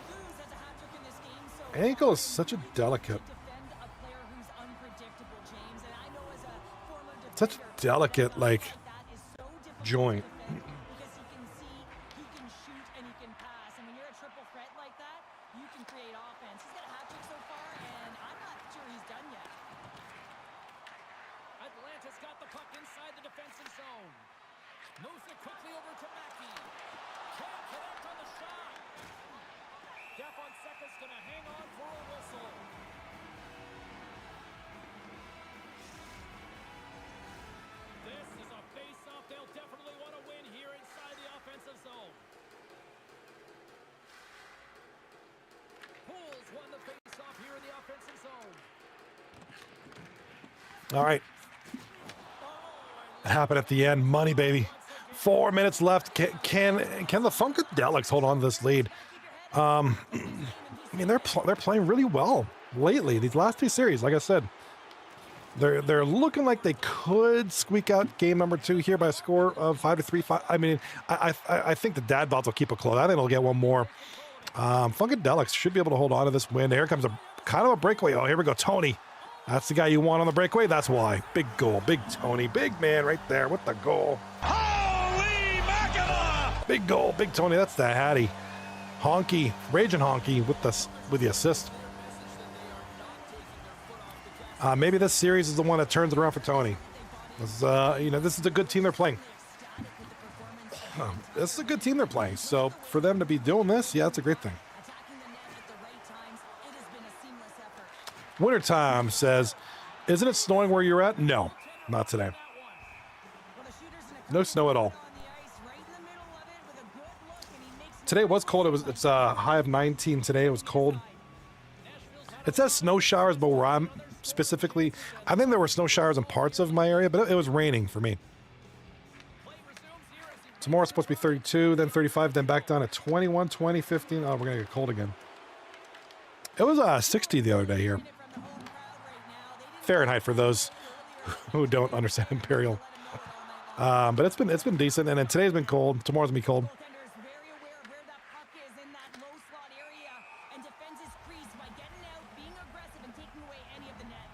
Lose has a hat trick in this game, so
Ankle is such a delicate...
defend a player who's unpredictable, James. And I know as a former
Such a delicate, like,
that is so difficult
joint.
to defend because he can see, he can shoot, and he can pass. And when you're a triple threat like that, you can create offense. He's got a hat trick so far, and I'm not sure he's done yet.
Atlanta's got the puck inside the defensive zone. Moves it quickly over to Mackey. Can't connect on the shot. Jeff on second's gonna hang on for a whistle. This is a face-off they'll definitely want to win here inside the offensive zone. Pools won the face-off here in the offensive zone.
All right. It happened at the end. Money, baby. 4 minutes left. Can the Funkadelics hold on to this lead? I mean, they're playing really well lately. These last two series, like I said, they're looking like they could squeak out game number 2 here by a score of 5-3. I mean, I think the Dad Bods will keep it close. I think they'll get one more. Funkadelics should be able to hold on to this win. Here comes a kind of a breakaway. Oh, here we go, Tony. That's the guy you want on the breakaway. That's why. Big goal. Big Tony. Big man right there with the goal.
Holy mackerel!
Big goal. Big Tony. That's the Hattie. Honky. Raging Honky with the assist. Maybe this series is the one that turns it around for Tony. This, this is a good team they're playing. This is a good team they're playing. So for them to be doing this, yeah, that's a great thing.
Attacking the net at the right times, it has been a seamless effort.
Wintertime says, isn't it snowing where you're at? No, not today.
Well, the shooter's in a
No snow at all.
on the ice, right in the middle of it with a good look, and he makes
Today was cold. It's a high of 19 today. It was cold. It says snow showers, but where I'm specifically, I think there were snow showers in parts of my area, but it was raining for me. Tomorrow it's supposed to be 32, then 35, then back down to 21, 20, 15. Oh, we're going to get cold again. It was 60 the other day here.
from the home crowd right now. They didn't
Fahrenheit for those who don't understand Imperial. But it's been decent, and then today's been cold. Tomorrow's gonna be cold.
goaltender is very aware of where that puck is in that low slot area and defends his crease by getting out, being aggressive, and taking away any of the net.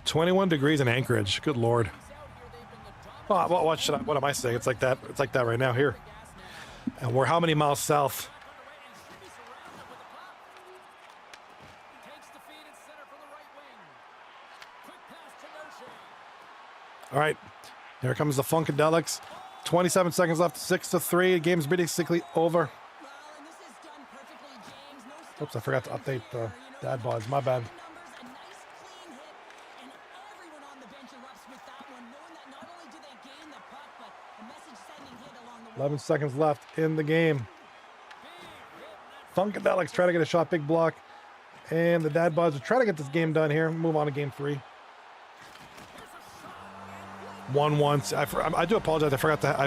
21 degrees in Anchorage. Good lord. Oh, well, what am I saying? It's like that. It's like that right now here. And we're how many miles south?
Takes the feed in center from the right wing. Quick pass to Noche.
All right. Here comes the Funkadelics. 27 seconds left. 6-3. The game's basically over.
Well, and this is done perfectly, James. No stop
Oops, I forgot to update the Dad Bods. My bad.
numbers, a nice clean hit, and everyone on the bench erupts with that one, knowing that not only do they gain the puck, but a message-sending hit along the way.
11 seconds left in the game. Funkadelics try to get a shot, big block. And the Dad Bods are trying to get this game done here. Move on to game 3. 1-1. I do apologize. I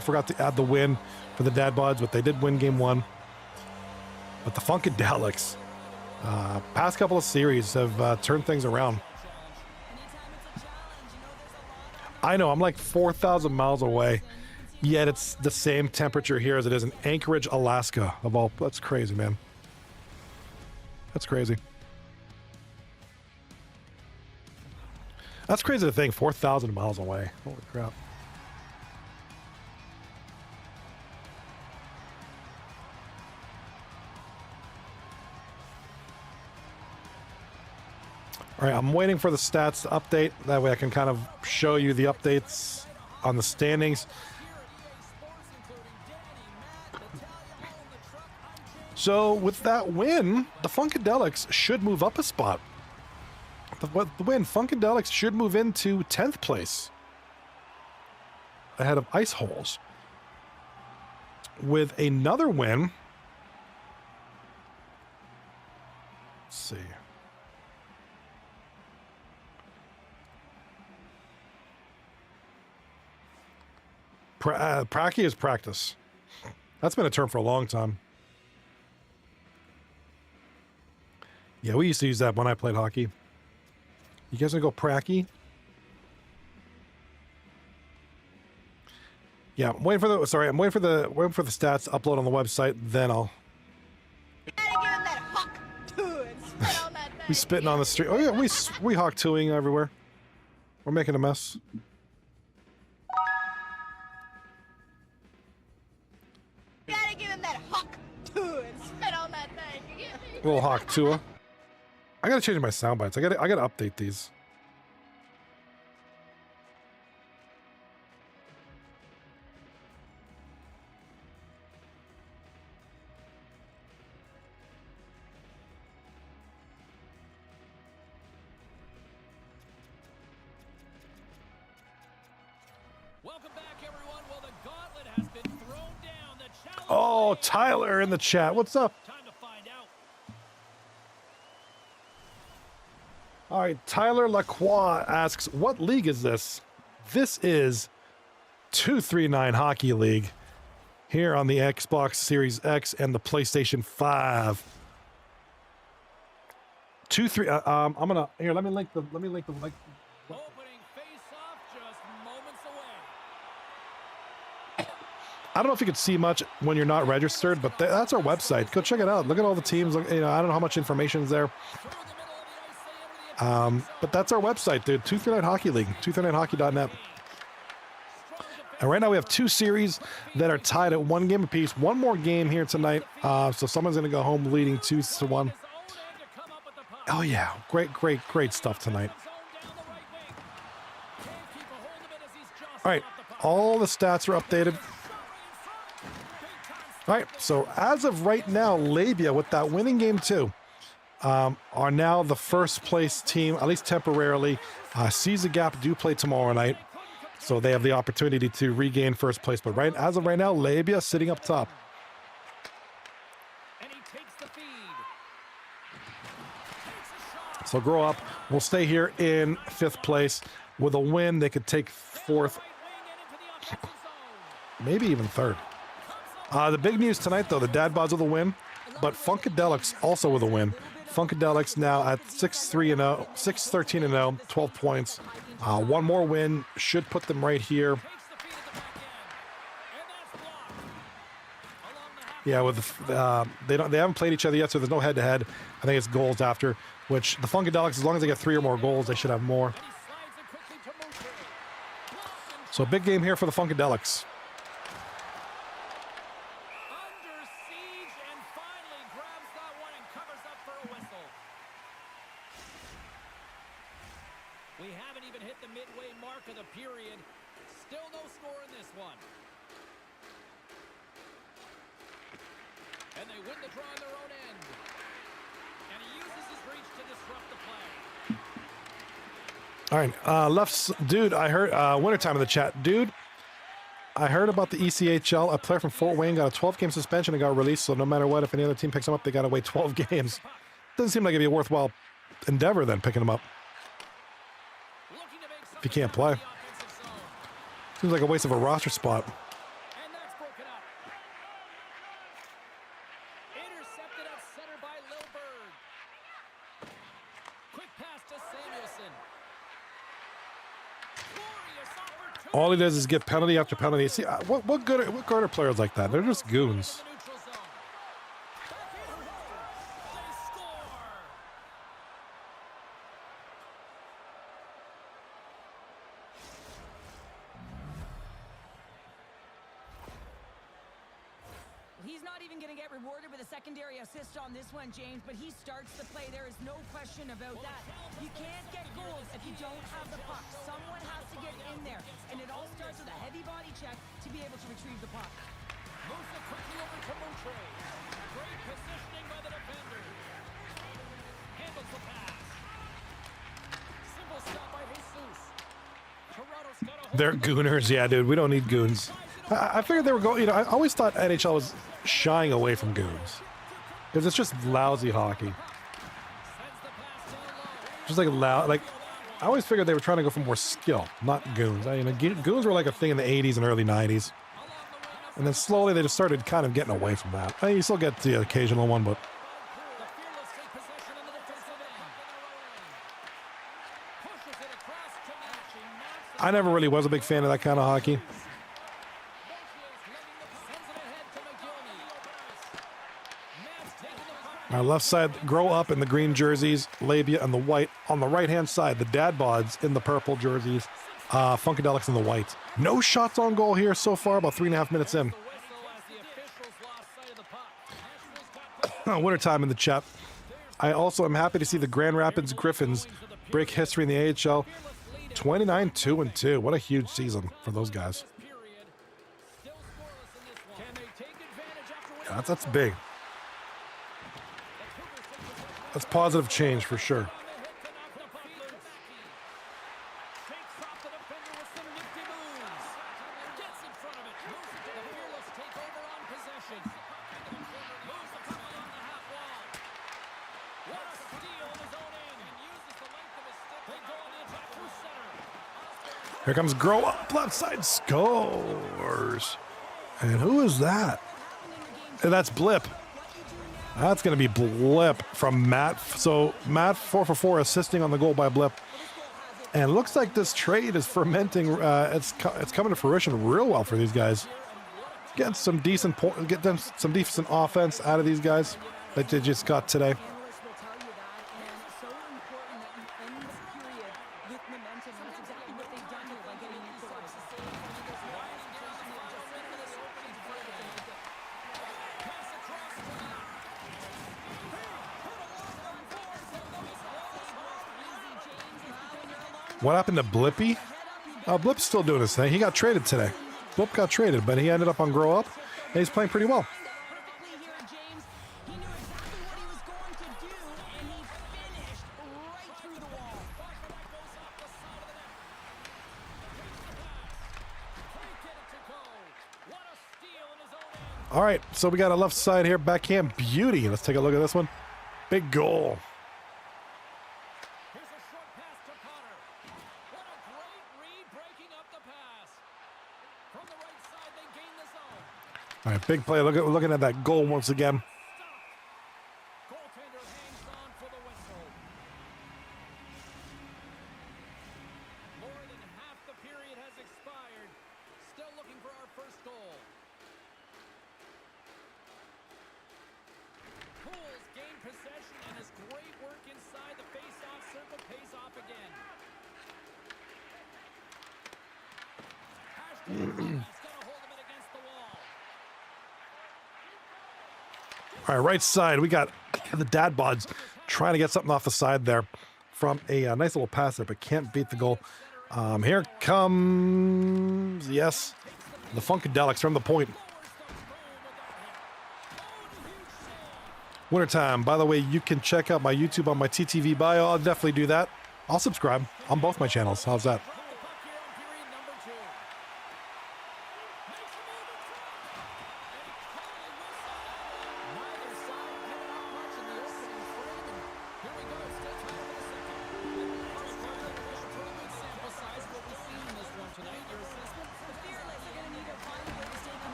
forgot to add the win for the Dad Bods, but they did win game 1. But the Funkadelics, past couple of series have turned things around. I know, I'm like 4,000 miles away, yet it's the same temperature here as it is in Anchorage, Alaska. That's crazy, man. That's crazy. That's crazy to think, 4,000 miles away. Holy crap. All right, I'm waiting for the stats to update. That way I can kind of show you the updates on the standings. So with that win, the Funkadelics should move up a spot. The win, Funkadelics should move into 10th place ahead of Ice Holes. With another win, let's see. Pracky is practice. That's been a term for a long time. Yeah, we used to use that when I played hockey. You guys gonna go pracky? Yeah, I'm waiting for the. Sorry, I'm waiting for the stats to upload on the website. Then I'll. We spitting on the street. Oh yeah, we hawk twoing everywhere. We're making a mess.
Gotta give him that hawk to and spit on that thing. You get me?
Little hawk tua. I gotta change my sound bites. I gotta update these.
Welcome back, everyone. Well, the gauntlet has been thrown down. The challenge.
Oh, Tyler in the chat. What's up?
Time to find out.
All right, Tyler Lacroix asks, what league is this? This is 239 Hockey League here on the Xbox Series X and the PlayStation 5. 2-3. I'm gonna here. Let me link the
Opening face-off just moments away.
I don't know if you can see much when you're not registered, but that's our website. Go check it out. Look at all the teams. Look, I don't know how much information is there.
Through the middle of the ice, they enter the end zone.
But that's our website, dude. 239 Hockey League, 239hockey.net. And right now we have two series that are tied at one game apiece. One more game here tonight. So someone's going to go home leading 2-1. Oh, yeah. Great stuff tonight. All right. All the stats are updated. All right. So as of right now, L.A.B.I.A, with that winning game 2, are now the first place team, at least temporarily. Seize the Gap do play tomorrow night. So they have the opportunity to regain first place. But as of right now, L.A.B.I.A sitting up top.
And he takes the feed. Takes a shot.
So grow up. We'll stay here in 5th place. With a win, they could take 4th,
Right wing and into the offensive zone.
maybe even 3rd. The big news tonight, though, the Dad Bods with a win, but Funkadelics also with a win. Funkadelics now at 6-3-0, 6-13-0, 12 points. One more win should put them right here.
Takes the feed at the back end. And that's blocked. Along the half.
Yeah, with they haven't played each other yet, so there's no head-to-head. I think it's goals after, which the Funkadelics, as long as they get 3 or more goals, they should have more.
And he slides it quickly to Mouche.
So a big game here for the Funkadelics.
Under siege and finally grabs that one and covers up for a whistle. We haven't even hit the midway mark of the period. Still no score in this one. And they win the draw on their own end. And he uses his reach to disrupt the play.
All right, dude, I heard, Wintertime in the chat. Dude, I heard about the ECHL. A player from Fort Wayne got a 12-game suspension and got released, so no matter what, if any other team picks him up, they got to wait 12 games. Doesn't seem like it'd be a worthwhile endeavor then, picking him up.
Looking to make
If you can't play.
the offensive zone.
Seems like a waste of a roster spot.
And that's broken up. Intercepted at center by L.A.B.I.A. Quick pass to Samuelson. Glorious opportunity.
All he does is get penalty after penalty. See, what good are players like that? They're just goons.
The neutral zone. Back in. They score.
He's not even going to get rewarded with a secondary assist on this one, James, but he starts the play. There is no question about that. You can't get goals if you don't have the puck. Someone has to get in there, and it all starts with a heavy body check to be able to retrieve the puck.
Moves it quickly over to Mouche. Great positioning by the defender. Handles the pass. Simple stop by Jesus. Toronto's got a hold.
They're gooners. Yeah, dude, we don't need goons. I figured they were going, I always thought NHL was shying away from goons. Because it's just lousy hockey.
Sends the pass down low.
Just I always figured they were trying to go for more skill, not goons. Goons were like a thing in the 80s and early 90s. And then slowly they just started kind of getting away from that. You still get the occasional one, but
The fearless take possession in the defensive end. Pushes it across to Match. He knocks it.
I never really was a big fan of that kind of hockey. Our left side, Grow Up in the green jerseys, L.A.B.I.A and the white. On the right-hand side, the Dad Bods in the purple jerseys, Funkadelics in the white. No shots on goal here so far, about 3.5 minutes in. Wintertime in the chat. I also am happy to see the Grand Rapids Griffins break history in the AHL. 29-2-2. What a huge season for those guys. Yeah, that's big. That's positive change for sure. Here comes Grow Up, left side, scores. And who is that? And that's Blip. That's going to be Blip from Matt. So Matt 4 for 4 assisting on the goal by Blip. And it looks like this trade is fermenting. It's coming to fruition real well for these guys. Getting some decent some decent offense out of these guys that they just got today. What happened to Blippy? Blip's still doing his thing. He got traded today. Blip got traded, but he ended up on Grow Up, and he's playing pretty well. All right, so we got a left side here, backhand beauty. Let's take a look at this one. Big goal. All right, big play. Looking at that goal once again.
Goaltender hangs on for the whistle. More than half the period has expired. Still looking for our first goal. Pools gain possession and his great work inside the face-off circle pays off again.
All right, right side, we got the Dad Bods trying to get something off the side there from a nice little pass there, but can't beat the goal. Here comes, yes, the Funkadelics from the point. Wintertime. By the way, you can check out my YouTube on my TTV bio. I'll definitely do that. I'll subscribe on both my channels. How's that?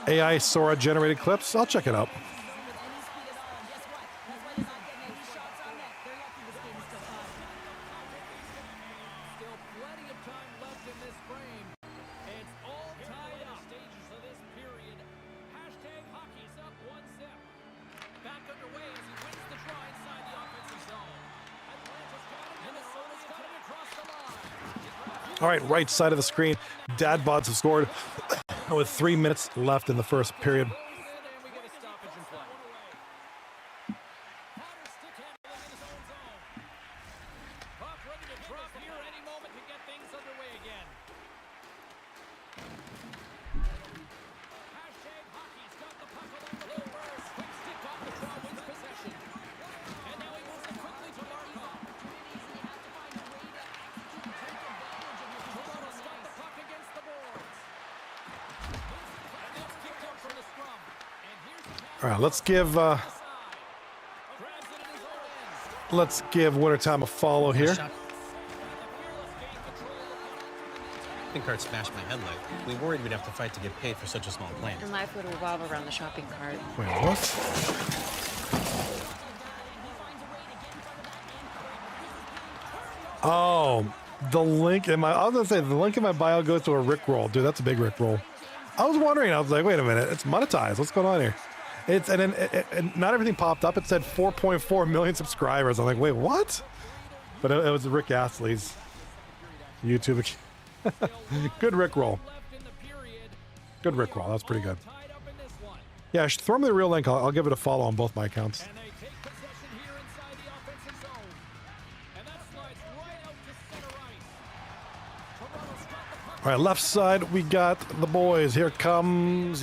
AI Sora generated clips. I'll check it out. All right, right side of the screen. Dad Bods have scored with 3 minutes left in the first period. All right, let's give Wintertime a follow here.
Shopping cart smashed my headlight. We worried we'd have to fight to get paid for such a small plant.
And life would revolve around the shopping cart.
Wait, what? Oh, the link in my, I was gonna say the link in my bio goes to a Rickroll. Dude, that's a big Rickroll. I was wondering, I was like, wait a minute, it's monetized. What's going on here? And not everything popped up. It said 4.4 million subscribers. I'm like, wait, what? But it was Rick Astley's YouTube. Good Rickroll. Good Rickroll. That's pretty good. Yeah, throw me the real link. I'll give it a follow on both my accounts.
And they take possession here inside the offensive zone. And that slides right out to center ice. Toronto's got the puck.
All right, left side, we got the boys. Here comes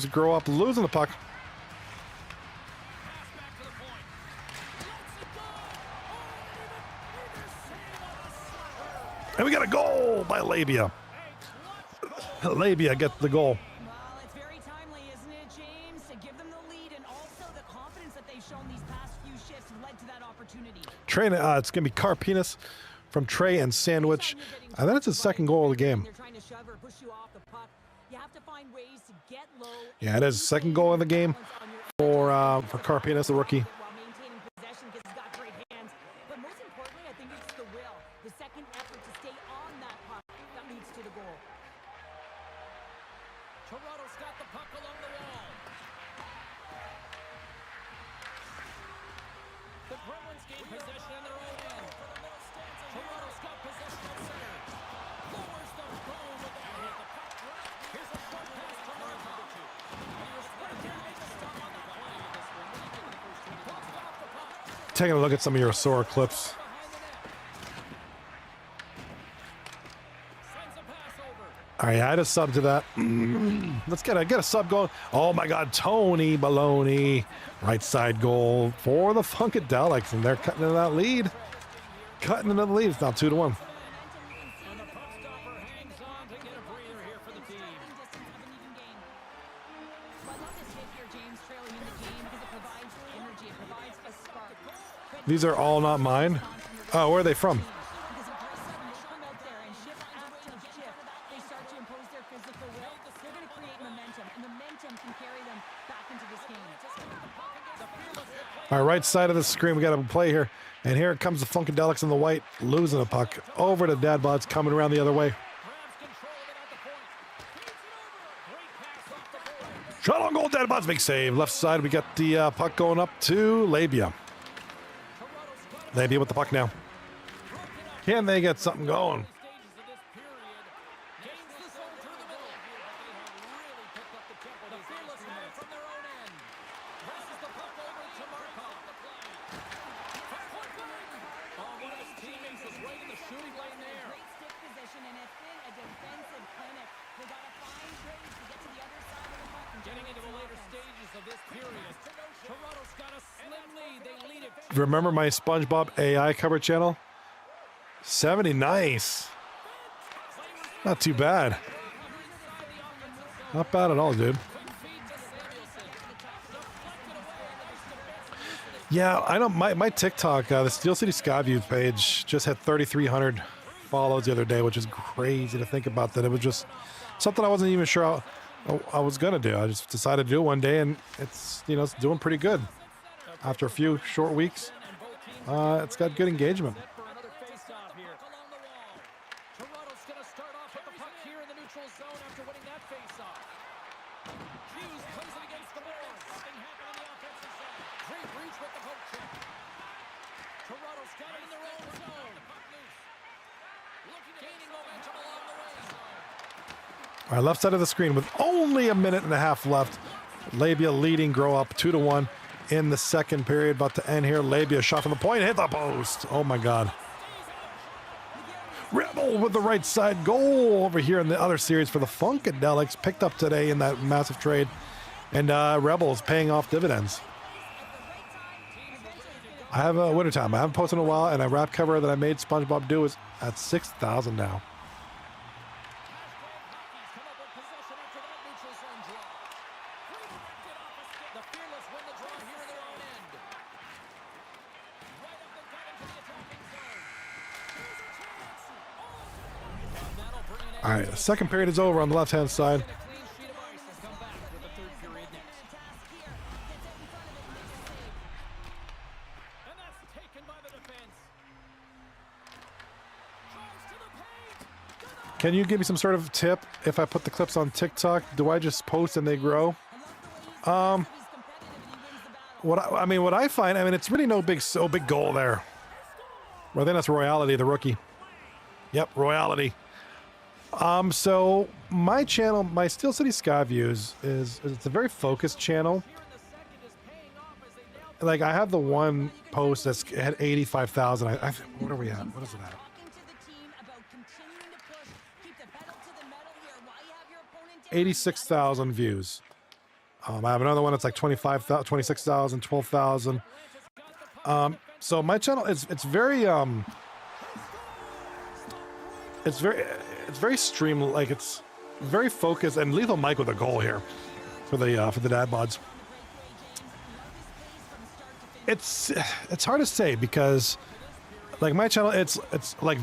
Grow Up, losing the puck.
Pass back to the point. Lets it go. Oh,
And we got a goal by L.A.B.I.A. L.A.B.I.A gets the goal.
Well, it's very timely, isn't it, James? To give them the lead and also the confidence that they've shown these past few shifts have led to that opportunity.
Trey, it's going to be Carpenis from Trey and Sandwich. And then it's his second goal of the game.
They're trying to shove or push you off the puck. You have to find ways to get low.
Yeah, it is second goal of the game for Carpenis, the rookie.
While maintaining possession because he's got great hands. But most importantly, I think it's the will. The second effort to stay on that puck that leads to the goal.
Toronto's got the puck along the wall. The Bruins gain possession in their own end. Toronto's got possession at center. Lowers the phone with that hit. The puck dropped. Here's a short pass to Markov. And you're supposed to make a stop on the play with this one. What do you think of the first 20 minutes? Off the puck.
Taking a look at some of your Sora clips.
Behind the net. Sends a pass over.
All right, I had a sub to that. Let's get a sub going. Oh my God, Tony Baloney, right side goal for the Funkadelics, and they're cutting into that lead. Cutting into the lead. It's now 2-1.
And the puck stopper hangs on to get a breather here for the team.
Distance of an even game. Well, I love this hit here, James, trailing in the game because it provides energy. It provides a spark. But
These are all not mine. Oh, where are they from?
because if Chris said they come out there and shift after shift, they start to impose their physical will, they're going to create momentum, and momentum can carry them back into this game.
All right, right side of the screen, we got a play here. And here comes the Funkadelics in the white, losing the puck. Over to Bods, coming around the other way.
Grabs control of it at the point. Feeds it over. Great pass off the board.
Shot on goal, Bods, big save. Left side, we got the puck going up to L.A.B.I.A.
Toronto's got it.
L.A.B.I.A with the puck now. Can they get something going?
Stages of this period. Gains the zone through the middle. They have really picked up the tempo. The fearless have it from their own end. Passes the puck over to Markov. From point blank. Oh, one of his teammates was right in the shooting lane there.
Great stick position, and it's been a defensive clinic. They got to find ways to get to the other side of the puck. and
Getting into
generate
the
some
later
offense.
stages of this period. Toronto's got a slim lead. They lead it.
Remember my SpongeBob AI cover channel? 70, nice. Not too bad. Not bad at all, dude. Yeah, I know my TikTok, the Steel City Skyview page just had 3,300 follows the other day, which is crazy to think about that. It was just something I wasn't even sure I was going to do. I just decided to do it one day, and it's doing pretty good. After a few short weeks, it's got good engagement.
For another face-off here. Along the wall. Toronto's going to start off with the puck here in the neutral zone after winning that face-off. Hughes plays it against the boards. Something happened in the offensive zone. Great reach with the poke check. Toronto's got it in their own zone. The puck loose. Gaining momentum along the wing zone.
All right, left side of the screen with only a minute and a half left. L.A.B.I.A leading, Grow Up 2-1 in the second period. About to end here. L.A.B.I.A shot from the point, hit the post. Oh my God. Rebel with the right side goal over here in the other series for the Funkadelics. Picked up today in that massive trade. And Rebel is paying off dividends. I have a winter time. I haven't posted in a while, and a rap cover that I made SpongeBob do is at 6,000 now.
Come up with possession after that neutral zone draw. Redirected off a stick. The Fearless win the draw here in their own end. Right up the gut into the attacking zone. Here's a chance. And that'll bring an end.
All right, the second period is over on the left-hand side.
A clean sheet of ice has come back with the third period next. And that's taken by the defense. Drives to the paint.
Can you give me some sort of tip if I put the clips on TikTok? Do I just post and they grow? what I find, I mean, it's really no big goal there. Well, I think that's Royality, the rookie. Yep, Royality. So my channel, my Steel City Skyviews is it's a very focused channel. Like I have the one post that's at 85,000. What are we at? What is it at?
Talking to the team about continuing to push, keep the pedal to the metal here. Why you have your opponent down?
86,000 views. I have another one that's like 25,000, 26,000, 12,000. So my channel it's very stream, like it's very focused, and Lethal Mike with a goal here for the dad mods. It's hard to say because like my channel it's like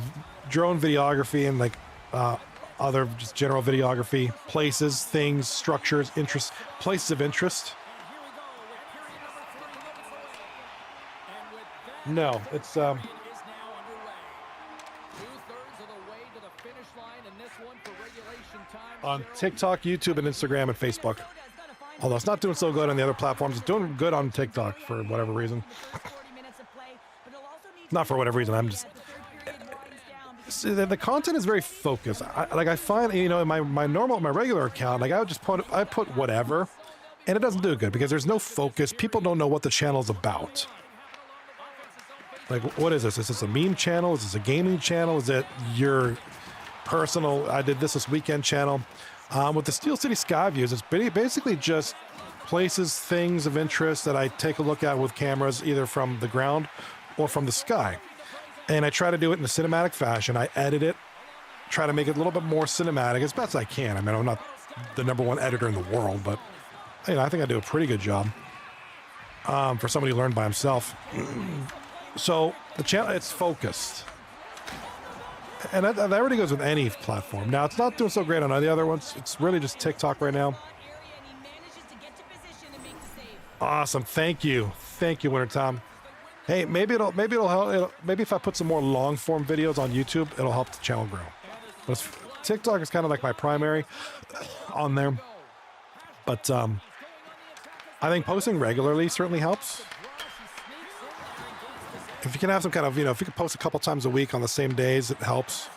drone videography and like other just general videography, places, things, structures, interests, places of interest. No, it's on TikTok, YouTube, and Instagram and Facebook. Although it's not doing so good on the other platforms, it's doing good on TikTok for whatever reason. Not for whatever reason. I'm just the content is very focused. I find, you know, in my regular account, like I put whatever, and it doesn't do good because there's no focus. People don't know what the channel's about. Like, what is this? Is this a meme channel? Is this a gaming channel? Is it your personal, I did this weekend channel? With the Steel City Skyviews, it's basically just places, things of interest that I take a look at with cameras, either from the ground or from the sky. And I try to do it in a cinematic fashion. I edit it, try to make it a little bit more cinematic as best I can. I mean, I'm not the #1 editor in the world, but you know, I think I do a pretty good job for somebody who learned by himself. So the channel, it's focused. And that already goes with any platform. Now, it's not doing so great on the other ones. It's really just TikTok right now. Awesome. Thank you. Thank you, Winter Tom. Hey, maybe it'll help. Maybe if I put some more long form videos on YouTube, it'll help the channel grow. But TikTok is kind of like my primary on there. But I think posting regularly certainly helps. If you can have some kind of, you know, if you can post a couple times a week on the same days, it helps.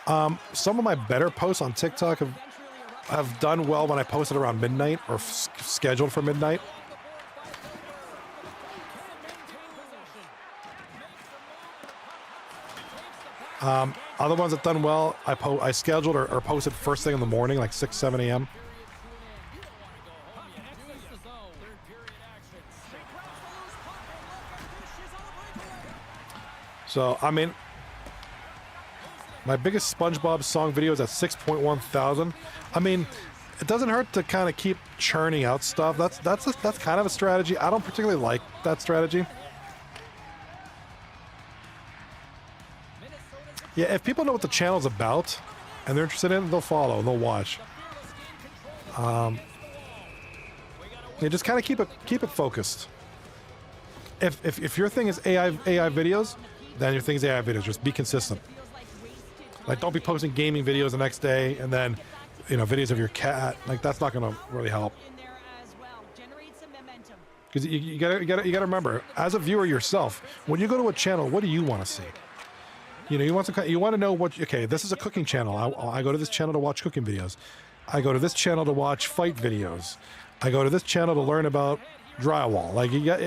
Some of my better posts on TikTok have done well when I post it around midnight or scheduled for midnight. Other ones that done well, I scheduled or posted first thing in the morning, like 6, 7 a.m. So, I mean, my biggest SpongeBob song video is at 6.1 thousand. I mean, it doesn't hurt to kind of keep churning out stuff. That's kind of a strategy. I don't particularly like that strategy. Yeah, if people know what the channel's about and they're interested in it, they'll follow, they'll watch. Yeah, just kind of keep it focused. If your thing is AI videos, then your thing is AI videos. Just be consistent. Like, don't be posting gaming videos the next day and then, you know, videos of your cat. Like, that's not going to really help. Because you gotta remember, as a viewer yourself, when you go to a channel, what do you want to see? You know, you want to know what. Okay, this is a cooking channel. I go to this channel to watch cooking videos. I go to this channel to watch fight videos. I go to this channel to learn about drywall. Like, you got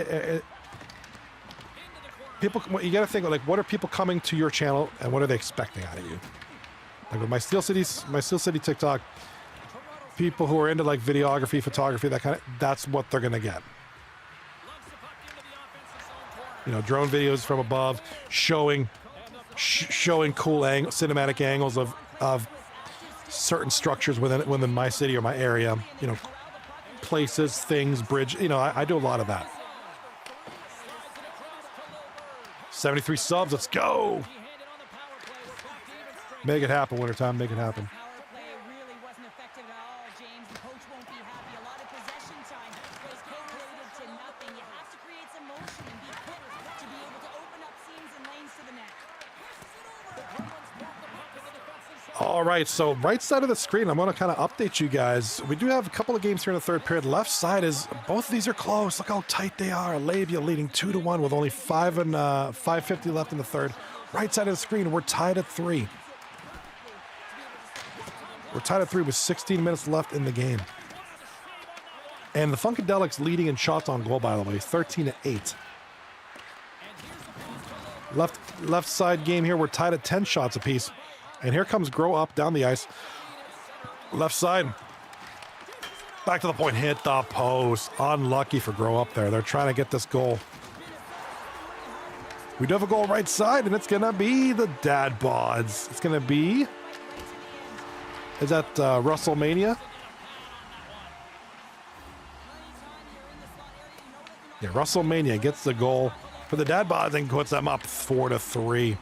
people. You got to think, like, what are people coming to your channel and what are they expecting out of you? Like with my Steel City TikTok, people who are into like videography, photography, that's what they're gonna get. You know, drone videos from above, showing cool cinematic angles of certain structures within my city or my area. You know, places, things, bridge. You know, I do a lot of that. 73 subs. Let's go. Make it happen, Wintertime. Make it happen.
Power play really wasn't effective at all, James. The coach won't be happy. A lot of possession time was calculated to nothing. You have to create some motion and be quick to be able to open up seams and lanes to the net.
All right, so right side of the screen, I'm going to kind of update you guys. We do have a couple of games here in the third period. Left side is, both of these are close. Look how tight they are. L.A.B.I.A leading 2-1 with only 5:50 left in the third. Right side of the screen, we're tied at 3. We're tied at 3 with 16 minutes left in the game. And the Funkadelics leading in shots on goal, by the way, 13-8. Left side game here, we're tied at 10 shots apiece. And here comes Grow Up down the ice. Left side. Back to the point, hit the post. Unlucky for Grow Up there. They're trying to get this goal. We do have a goal right side, and it's going to be the Dad Bods. It's going to be... Is that WrestleMania? Yeah, WrestleMania gets the goal for the Dad Bods and puts them up 4-3.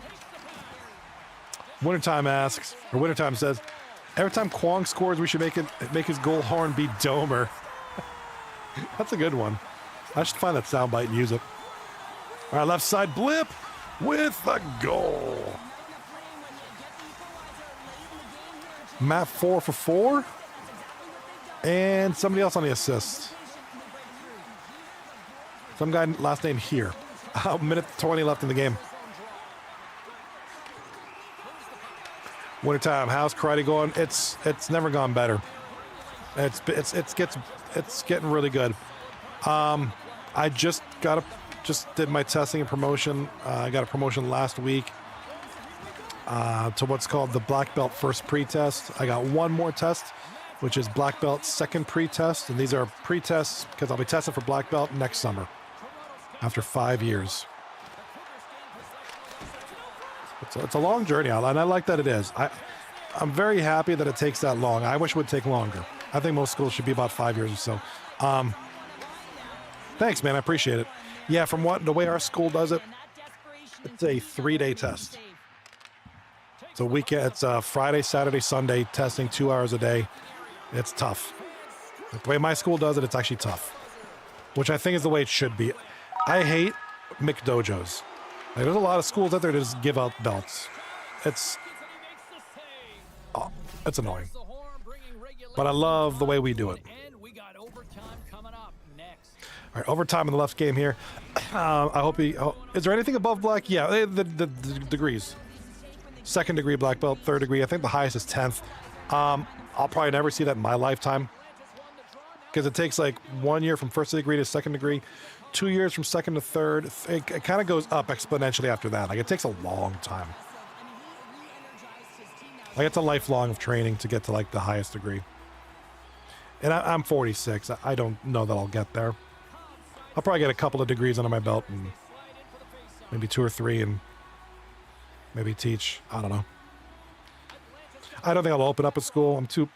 Wintertime asks, or Wintertime says, every time Kwong scores, we should make his goal horn be Domer. That's a good one. I should find that soundbite and use it. All right, left side blip with the goal. Matt 4 for 4. And somebody else on the assist. Some guy last name here. Minute 20 left in the game. Wintertime, how's karate going? It's never gone better. It's getting really good. I just did my testing and promotion. I got a promotion last week to what's called the black belt first pre-test. I got one more test, which is black belt second pre-test, and these are pre-tests because I'll be testing for black belt next summer after 5 years. It's a long journey, and I like that it is. I'm very happy that it takes that long. I wish it would take longer. I think most schools should be about 5 years or so. Thanks, man. I appreciate it. Yeah, from the way our school does it, it's a 3-day test. So weekend, it's Friday, Saturday, Sunday, testing 2 hours a day. It's tough. The way my school does it, it's actually tough, which I think is the way it should be. I hate McDojos. Like, there's a lot of schools out there that just give out belts. It's annoying. But I love the way we do it. All right, overtime in the left game here. I hope is there anything above black? Yeah, the degrees. Second degree black belt, third degree. I think the highest is 10th. I'll probably never see that in my lifetime because it takes like 1 year from first degree to second degree. 2 years from second to third. It kind of goes up exponentially after that. Like, it takes a long time. Like, it's a lifelong of training to get to like the highest degree. And I'm 46. I don't know that I'll get there. I'll probably get a couple of degrees under my belt and maybe 2 or 3 and maybe teach. I don't know. I don't think I'll open up a school. I'm too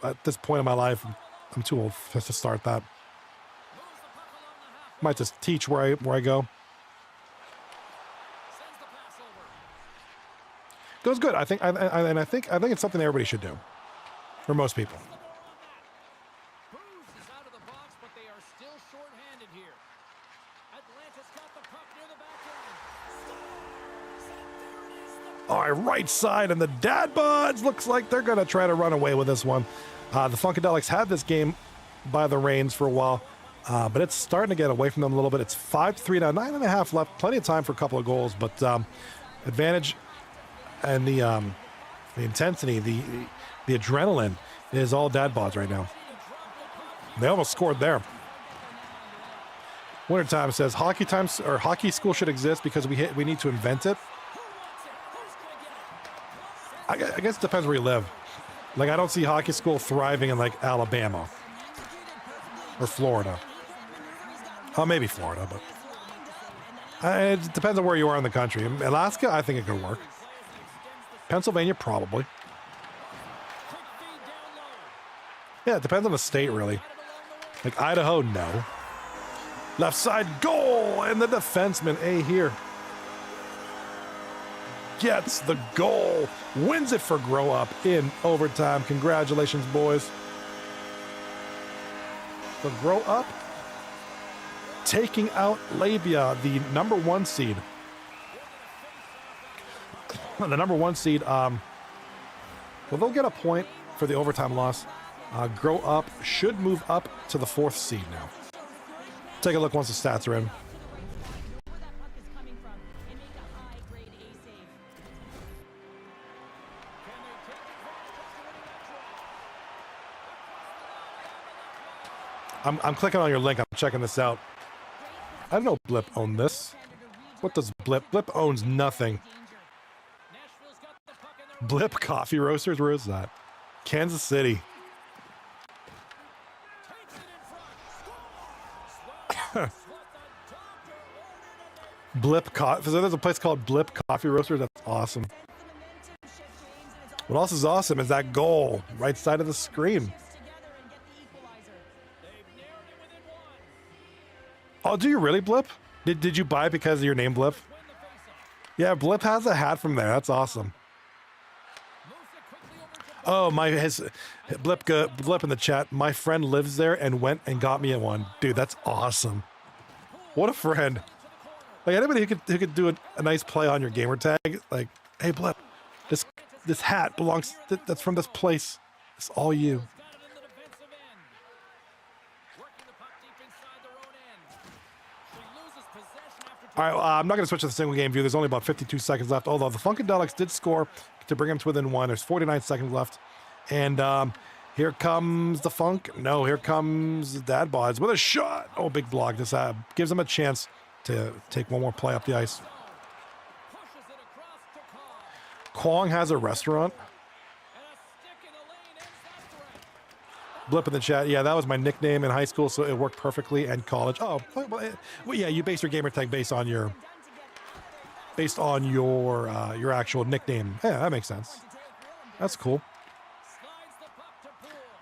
at this point in my life, I'm too old to start that. Might just teach where I go. Goes good. I think it's something everybody should do, for most people. All right, right side, and the Dad Bods looks like they're gonna try to run away with this one. The Funkadelics had this game by the reins for a while. But it's starting to get away from them a little bit. It's 5-3 now, 9.5 left. Plenty of time for a couple of goals, but advantage and the intensity, the adrenaline is all Dad Bods right now. They almost scored there. Wintertime says hockey school should exist because we need to invent it. I guess it depends where you live. Like, I don't see hockey school thriving in like Alabama or Florida. Oh, maybe Florida, but it depends on where you are in the country. Alaska, I think it could work. Pennsylvania, probably. Yeah, it depends on the state, really. Like Idaho, no. Left side goal, and the defenseman, A here, gets the goal, wins it for Grow Up in overtime. Congratulations, boys. The Grow Up taking out L.A.B.I.A, the number 1 seed. The number 1 seed Well, they'll get a point for the overtime loss. Grow Up should move up to the 4th seed now. Take a look once the stats are in.
Where that puck is coming from and make a high-grade A save.
I'm clicking on your link. I'm checking this out. I didn't know Blip owned this. What does Blip? Blip owns nothing. Blip Coffee Roasters? Where is that? Kansas City. Blip Coffee. So there's a place called Blip Coffee Roasters. That's awesome. What else is awesome is that goal right side of the screen. Oh, do you really, Blip? Did you buy it because of your name, Blip? Yeah, Blip has a hat from there. That's awesome. Oh, Blip in the chat. My friend lives there and went and got me one. Dude, that's awesome. What a friend. Like anybody who could do a nice play on your gamer tag, like, hey Blip, this hat belongs that's from this place. It's all you. All right, I'm not going to switch to the single game view. There's only about 52 seconds left, although the Funkadelics did score to bring them to within 1. There's 49 seconds left. And here comes the Funk. No, here comes Dad Bods with a shot. Oh, big block. This gives them a chance to take one more play up the ice. Kwong has a restaurant. Blip in the chat. Yeah, that was my nickname in high school, so it worked perfectly. And college. Oh, well, yeah. You base your gamer tag based on your actual nickname. Yeah, that makes sense. That's cool.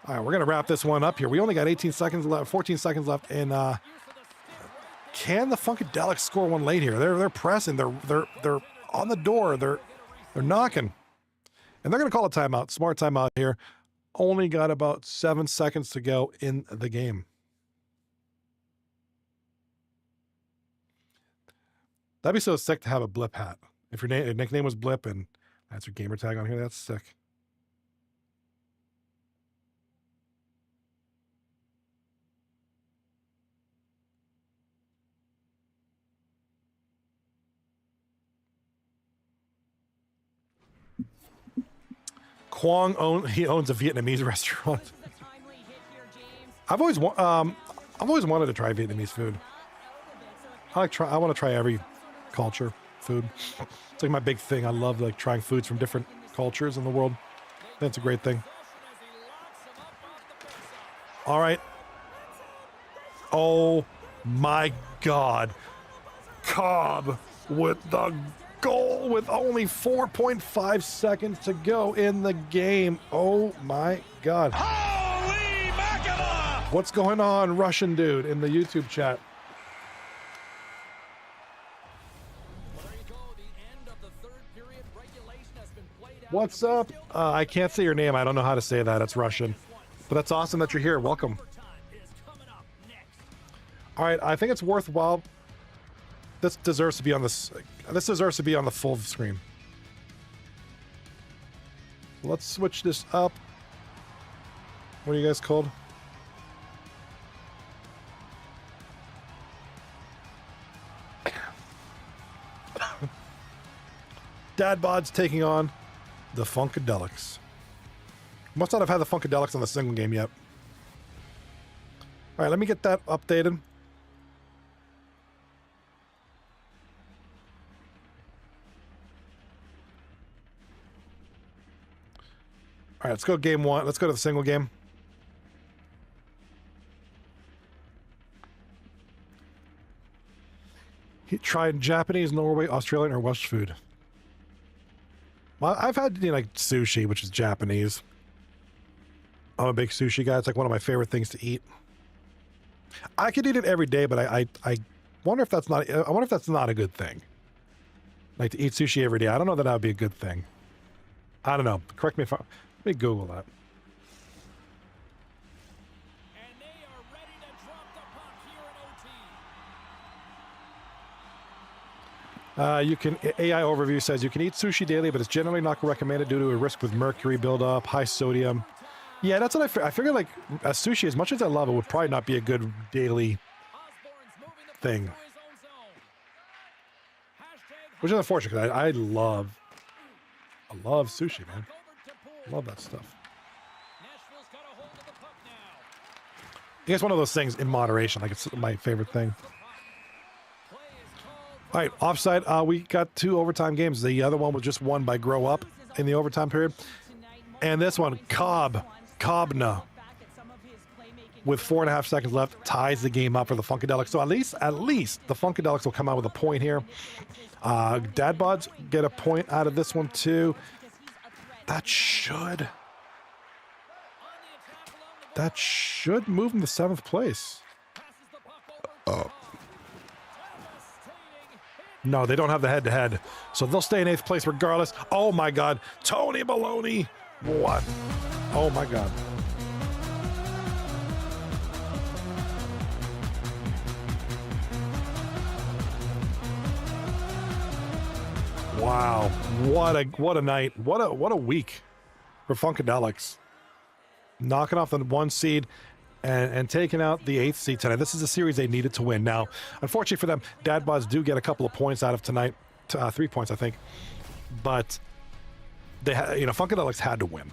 All right, we're gonna wrap this one up here. We only got 18 seconds left, 14 seconds left, and can the Funkadelics score one late here? They're pressing. They're on the door. They're knocking, and they're gonna call a timeout. Smart timeout here. Only got about 7 seconds to go in the game. That'd be so sick to have a Blip hat. If your nickname was Blip and that's your gamer tag on here, that's sick. Kwong owns a Vietnamese restaurant. I've always wanted to try Vietnamese food. I want to try every culture food. It's like my big thing. I love like trying foods from different cultures in the world. That's a great thing. All right. Oh my God. Cobb with the goal with only 4.5 seconds to go in the game. Oh my God.
Holy mackerel!
What's going on, Russian dude, in the YouTube chat? What's up? I can't say your name. I don't know how to say that. It's Russian. But that's awesome that you're here. Welcome. All right, I think it's worthwhile. This deserves to be on this. This deserves to be on the full screen. Let's switch this up. What are you guys called? Dad Bod's taking on the Funkadelics. Must not have had the Funkadelics on the single game yet. All right, let me get that updated. All right, let's go game one. Let's go to the single game. He tried Japanese, Norway, Australian, or Welsh food. Well, I've had, like sushi, which is Japanese. I'm a big sushi guy. It's like one of my favorite things to eat. I could eat it every day, but I wonder if that's not. I wonder if that's not a good thing. Like to eat sushi every day. I don't know that that would be a good thing. I don't know. Correct me if I. Let me Google that.
And they are ready to drop the puck here in
You can AI overview says you can eat sushi daily, but it's generally not recommended due to a risk with mercury buildup, high sodium. Yeah, that's what I figured. Like sushi, as much as I love it, would probably not be a good daily thing, which is unfortunate because I love sushi, man. Love that stuff. I guess one of those things in moderation, like it's my favorite thing. All right, offside. We got 2 overtime games. The other one was just won by Grow Up in the overtime period. And this one, Kobna, with 4.5 seconds left, ties the game up for the Funkadelics. So at least the Funkadelics will come out with a point here. Dad Bods get a point out of this one too. That should move them to 7th place. Oh. No, they don't have the head-to-head, so they'll stay in 8th place regardless. Oh my God, Tony Maloney! What? Oh my God. Wow, what a night, what a week for Funkadelics. Knocking off the 1 seed and taking out the 8th seed tonight. This is a series they needed to win. Now, unfortunately for them, Dad Bods do get a couple of points out of tonight, 3 points I think, but they Funkadelics had to win.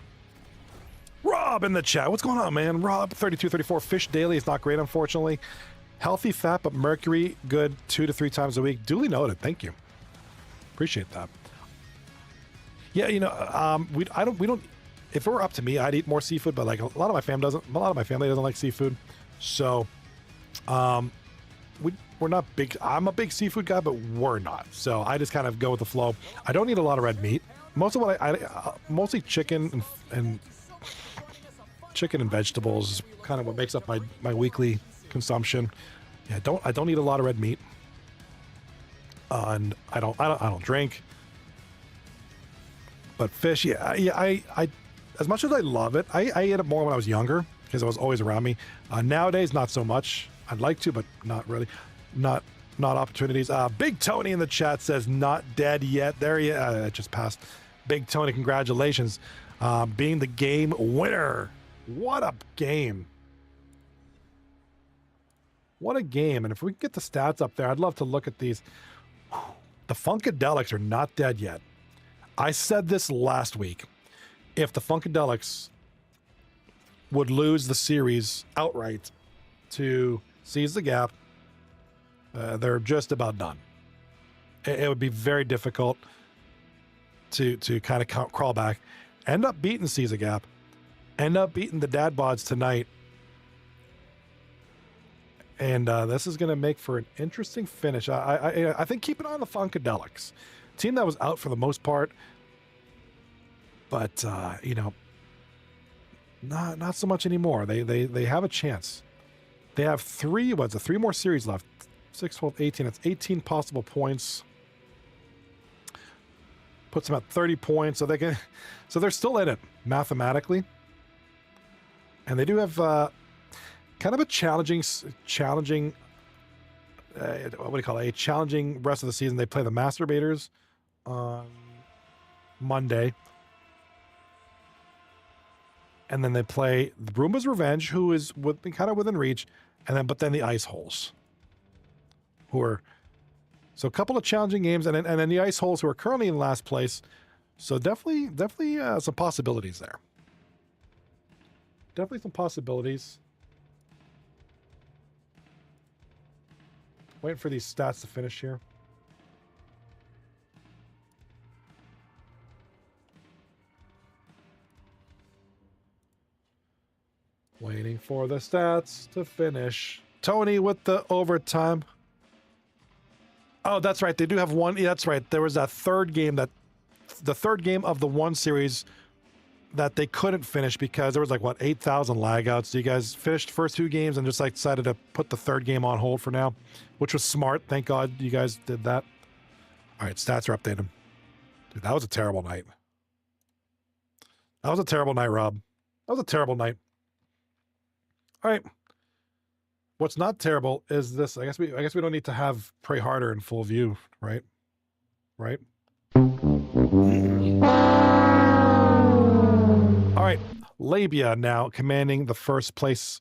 Rob in the chat, what's going on, man? Rob 3234, fish daily is not great, unfortunately. Healthy fat, but mercury good 2 to 3 times a week. Duly noted. Thank you. Appreciate that. Yeah, we don't. If it were up to me, I'd eat more seafood, but like a lot of my family doesn't like seafood. So, we're not big. I'm a big seafood guy, but we're not. So I just kind of go with the flow. I don't eat a lot of red meat. Most of what mostly chicken and vegetables is kind of what makes up my weekly consumption. Yeah, I don't eat a lot of red meat. And I don't drink. But fish, I as much as I love it, I ate it more when I was younger because it was always around me. Nowadays, not so much. I'd like to, but not really. Not opportunities. Big Tony in the chat says not dead yet. There you it just passed. Big Tony, congratulations. Being the game winner. What a game. What a game. And if we can get the stats up there, I'd love to look at these. The Funkadelics are not dead yet. I said this last week. If the Funkadelics would lose the series outright to Seize the Gap, they're just about done. It would be very difficult to kind of crawl back. End up beating Seize the Gap. End up beating the Dad Bods tonight. And this is going to make for an interesting finish. I think keep an eye on the Funkadelics. Team that was out for the most part. But, not so much anymore. They have a chance. They have 3 more series left. 6, 12, 18. That's 18 possible points. Puts them at 30 points. So they're still in it mathematically. And they do have kind of a challenging a challenging rest of the season. They play the Masturbators on Monday. And then they play the Roombas Revenge, who is kind of within reach, but then the Ice Holes, so a couple of challenging games, and then the Ice Holes, who are currently in last place. So definitely some possibilities there. Definitely some possibilities. Waiting for these stats to finish here. Waiting for the stats to finish. Tony with the overtime. Oh, that's right. They do have one. Yeah, that's right. There was that third game the third game of the 1 series that they couldn't finish because there was 8,000 lag outs. So you guys finished the first 2 games and just decided to put the third game on hold for now, which was smart. Thank God you guys did that. All right, stats are updated. Dude, that was a terrible night. That was a terrible night, Rob. That was a terrible night. All right. What's not terrible is this. I guess we don't need to have Pray Harder in full view, right? right? All right, L.A.B.I.A now commanding the first place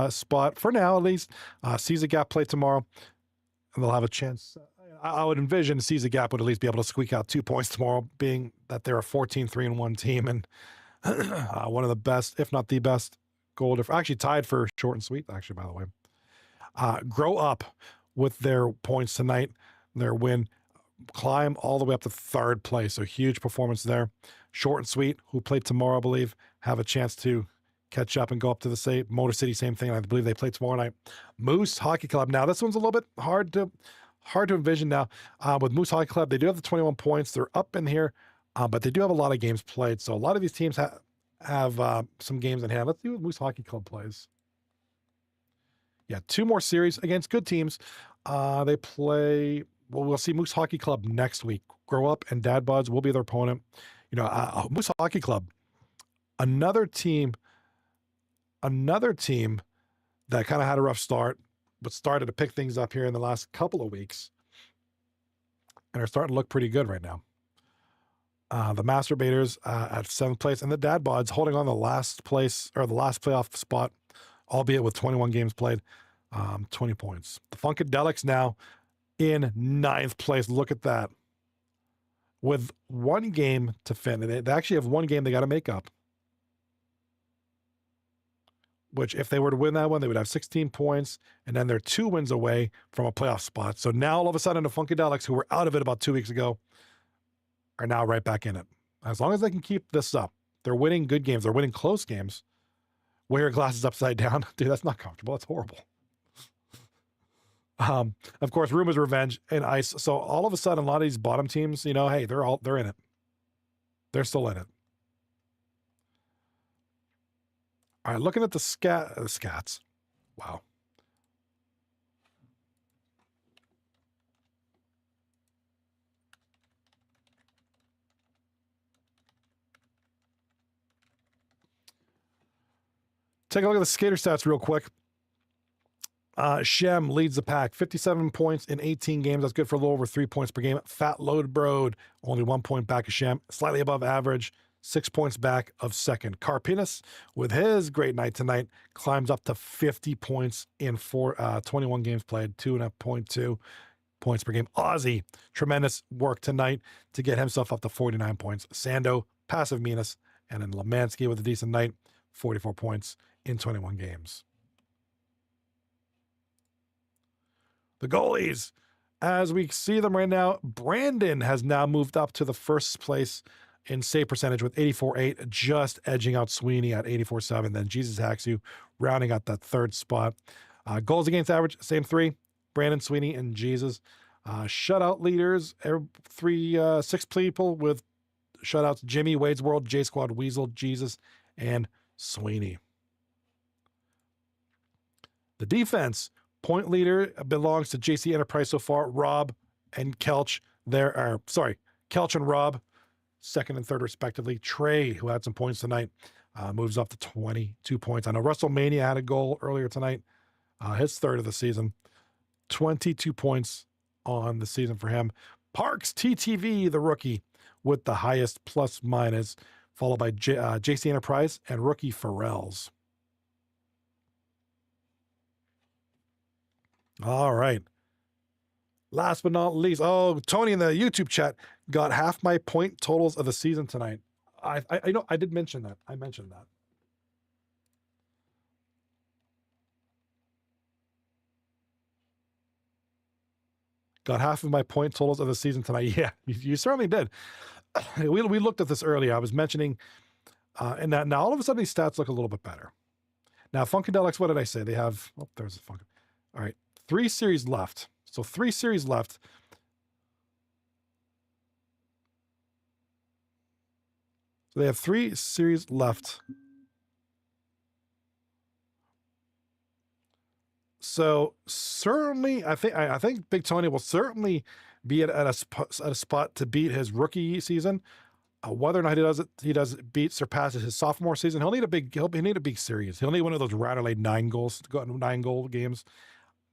spot for now, at least. Caesar Gap play tomorrow, and they'll have a chance. I would envision Caesar Gap would at least be able to squeak out 2 points tomorrow, being that they're a 14-3-1 team and one of the best, if not the best, goal difference. Actually tied for short and sweet, actually, by the way. Grow up with their points tonight, their win, climb all the way up to third place. So huge performance there. Short and sweet, who played tomorrow, I believe, have a chance to catch up and go up to the same Motor City, same thing. I believe they play tomorrow night. Moose Hockey Club. Now this one's a little bit hard to envision now. With Moose Hockey Club, they do have the 21 points. They're up in here, but they do have a lot of games played. So a lot of these teams have some games in hand. Let's see what Moose Hockey Club plays. Yeah, 2 more series against good teams. They play. Well, we'll see Moose Hockey Club next week. Grow Up and Dad Bods will be their opponent. You know, Moose Hockey Club, another team that kind of had a rough start, but started to pick things up here in the last couple of weeks and are starting to look pretty good right now. The Masturbators at 7th place, and the Dad Bods holding on the last place, or the last playoff spot, albeit with 21 games played, 20 points. The Funkadelics now in 9th place. Look at that. With 1 game to finish. They actually have 1 game they got to make up. Which, if they were to win that one, they would have 16 points, and then they're 2 wins away from a playoff spot. So now, all of a sudden, the Funkadelics, who were out of it about 2 weeks ago, are now right back in it. As long as they can keep this up, they're winning good games. They're winning close games. Wear your glasses upside down. Dude, that's not comfortable. That's horrible. Of course, Roombas, Revenge, and Ice. So all of a sudden, a lot of these bottom teams, you know, hey, they're in it. They're still in it. All right, looking at the scats. Wow. Take a look at the skater stats real quick. Shem leads the pack, 57 points in 18 games. That's good for a little over 3 points per game. Fat Load Broad, only 1 point back of Shem, slightly above average, 6 points back of second. Carpinus, with his great night tonight, climbs up to 50 points in 21 games played, 2.2 points per game. Aussie, tremendous work tonight to get himself up to 49 points. Sando, passive meanness, and then Lemansky with a decent night, 44 points in 21 games. The goalies, as we see them right now, Brandon has now moved up to the first place in save percentage with 84.8, just edging out Sweeney at 84.7. Then Jesus Haxu rounding out that third spot. Goals against average, same 3. Brandon, Sweeney, and Jesus. Shutout leaders, 6 people with shutouts. Jimmy, Wade's World, J Squad, Weasel, Jesus, and Sweeney. The defense, point leader belongs to JC Enterprise so far. Rob and Kelch. Kelch and Rob, second and third respectively. Trey, who had some points tonight, moves up to 22 points. I know WrestleMania had a goal earlier tonight, his third of the season. 22 points on the season for him. Parks TTV, the rookie, with the highest plus minus, followed by JC Enterprise and rookie Pharrell's. All right. Last but not least, Tony in the YouTube chat got half my point totals of the season tonight. I know I did mention that. I mentioned that. Got half of my point totals of the season tonight. Yeah, you certainly did. We looked at this earlier. I was mentioning, and now all of a sudden these stats look a little bit better. Now, Funkadelics, what did I say? They have, there's a Funk. All right. 3 series left. So 3 series left. So they have 3 series left. So certainly, I think Big Tony will certainly be at a spot to beat his rookie season. Whether or not surpasses his sophomore season, he'll need a big series. He'll need one of those Ratterlade 9 goal games.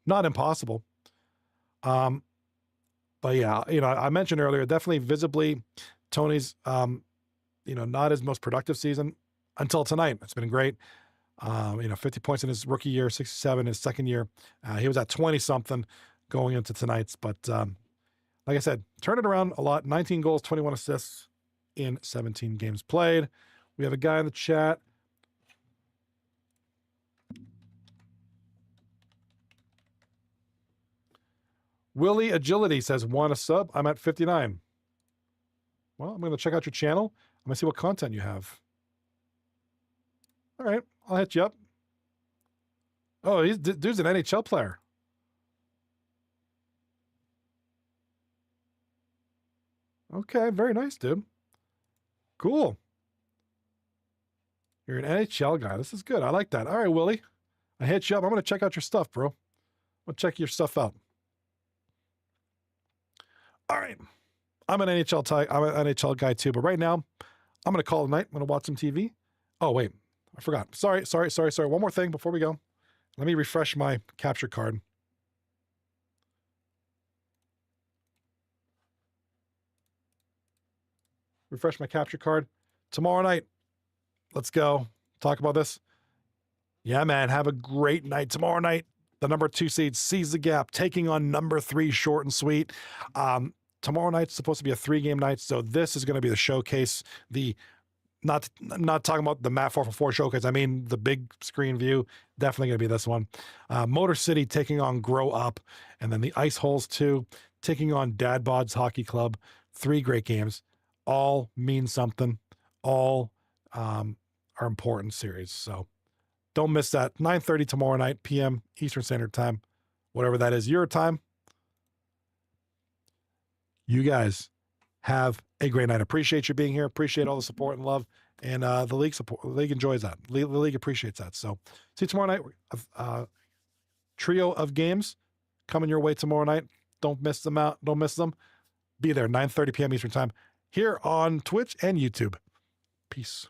Not impossible. But yeah, I mentioned earlier, definitely visibly Tony's, not his most productive season until tonight. It's been great. 50 points in his rookie year, 67 in his second year. He was at 20 something going into tonight's, but like I said, turned it around a lot. 19 goals, 21 assists in 17 games played. We have a guy in the chat. Willie Agility says, want a sub? I'm at 59. Well, I'm going to check out your channel. I'm going to see what content you have. All right, I'll hit you up. Oh, dude's an NHL player. Okay, very nice, dude. Cool. You're an NHL guy. This is good. I like that. All right, Willie. I hit you up. I'm going to check out your stuff, bro. I'm going to check your stuff out. All right. I'm an NHL guy too, but right now, I'm going to call it a night. I'm going to watch some TV. Oh, wait. I forgot. Sorry. One more thing before we go. Let me refresh my capture card. Refresh my capture card. Tomorrow night, let's go. Talk about this. Yeah, man. Have a great night tomorrow night. The number 2 seed sees the gap, taking on number 3, short and sweet. Tomorrow night's supposed to be a 3-game night, so this is going to be the showcase. I'm not talking about the Matt 444 showcase. I mean the big screen view. Definitely going to be this one. Motor City taking on Grow Up, and then the Ice Holes 2 taking on Dad Bods Hockey Club. 3 great games. All mean something. All are important series. So don't miss that. 9:30 tomorrow night, p.m. Eastern Standard Time, whatever that is your time. You guys have a great night. Appreciate you being here. Appreciate all the support and love, and the league support. The league enjoys that. The league appreciates that. So see you tomorrow night. Trio of games coming your way tomorrow night. Don't miss them out. Don't miss them. Be there 9:30 p.m. Eastern Time here on Twitch and YouTube. Peace.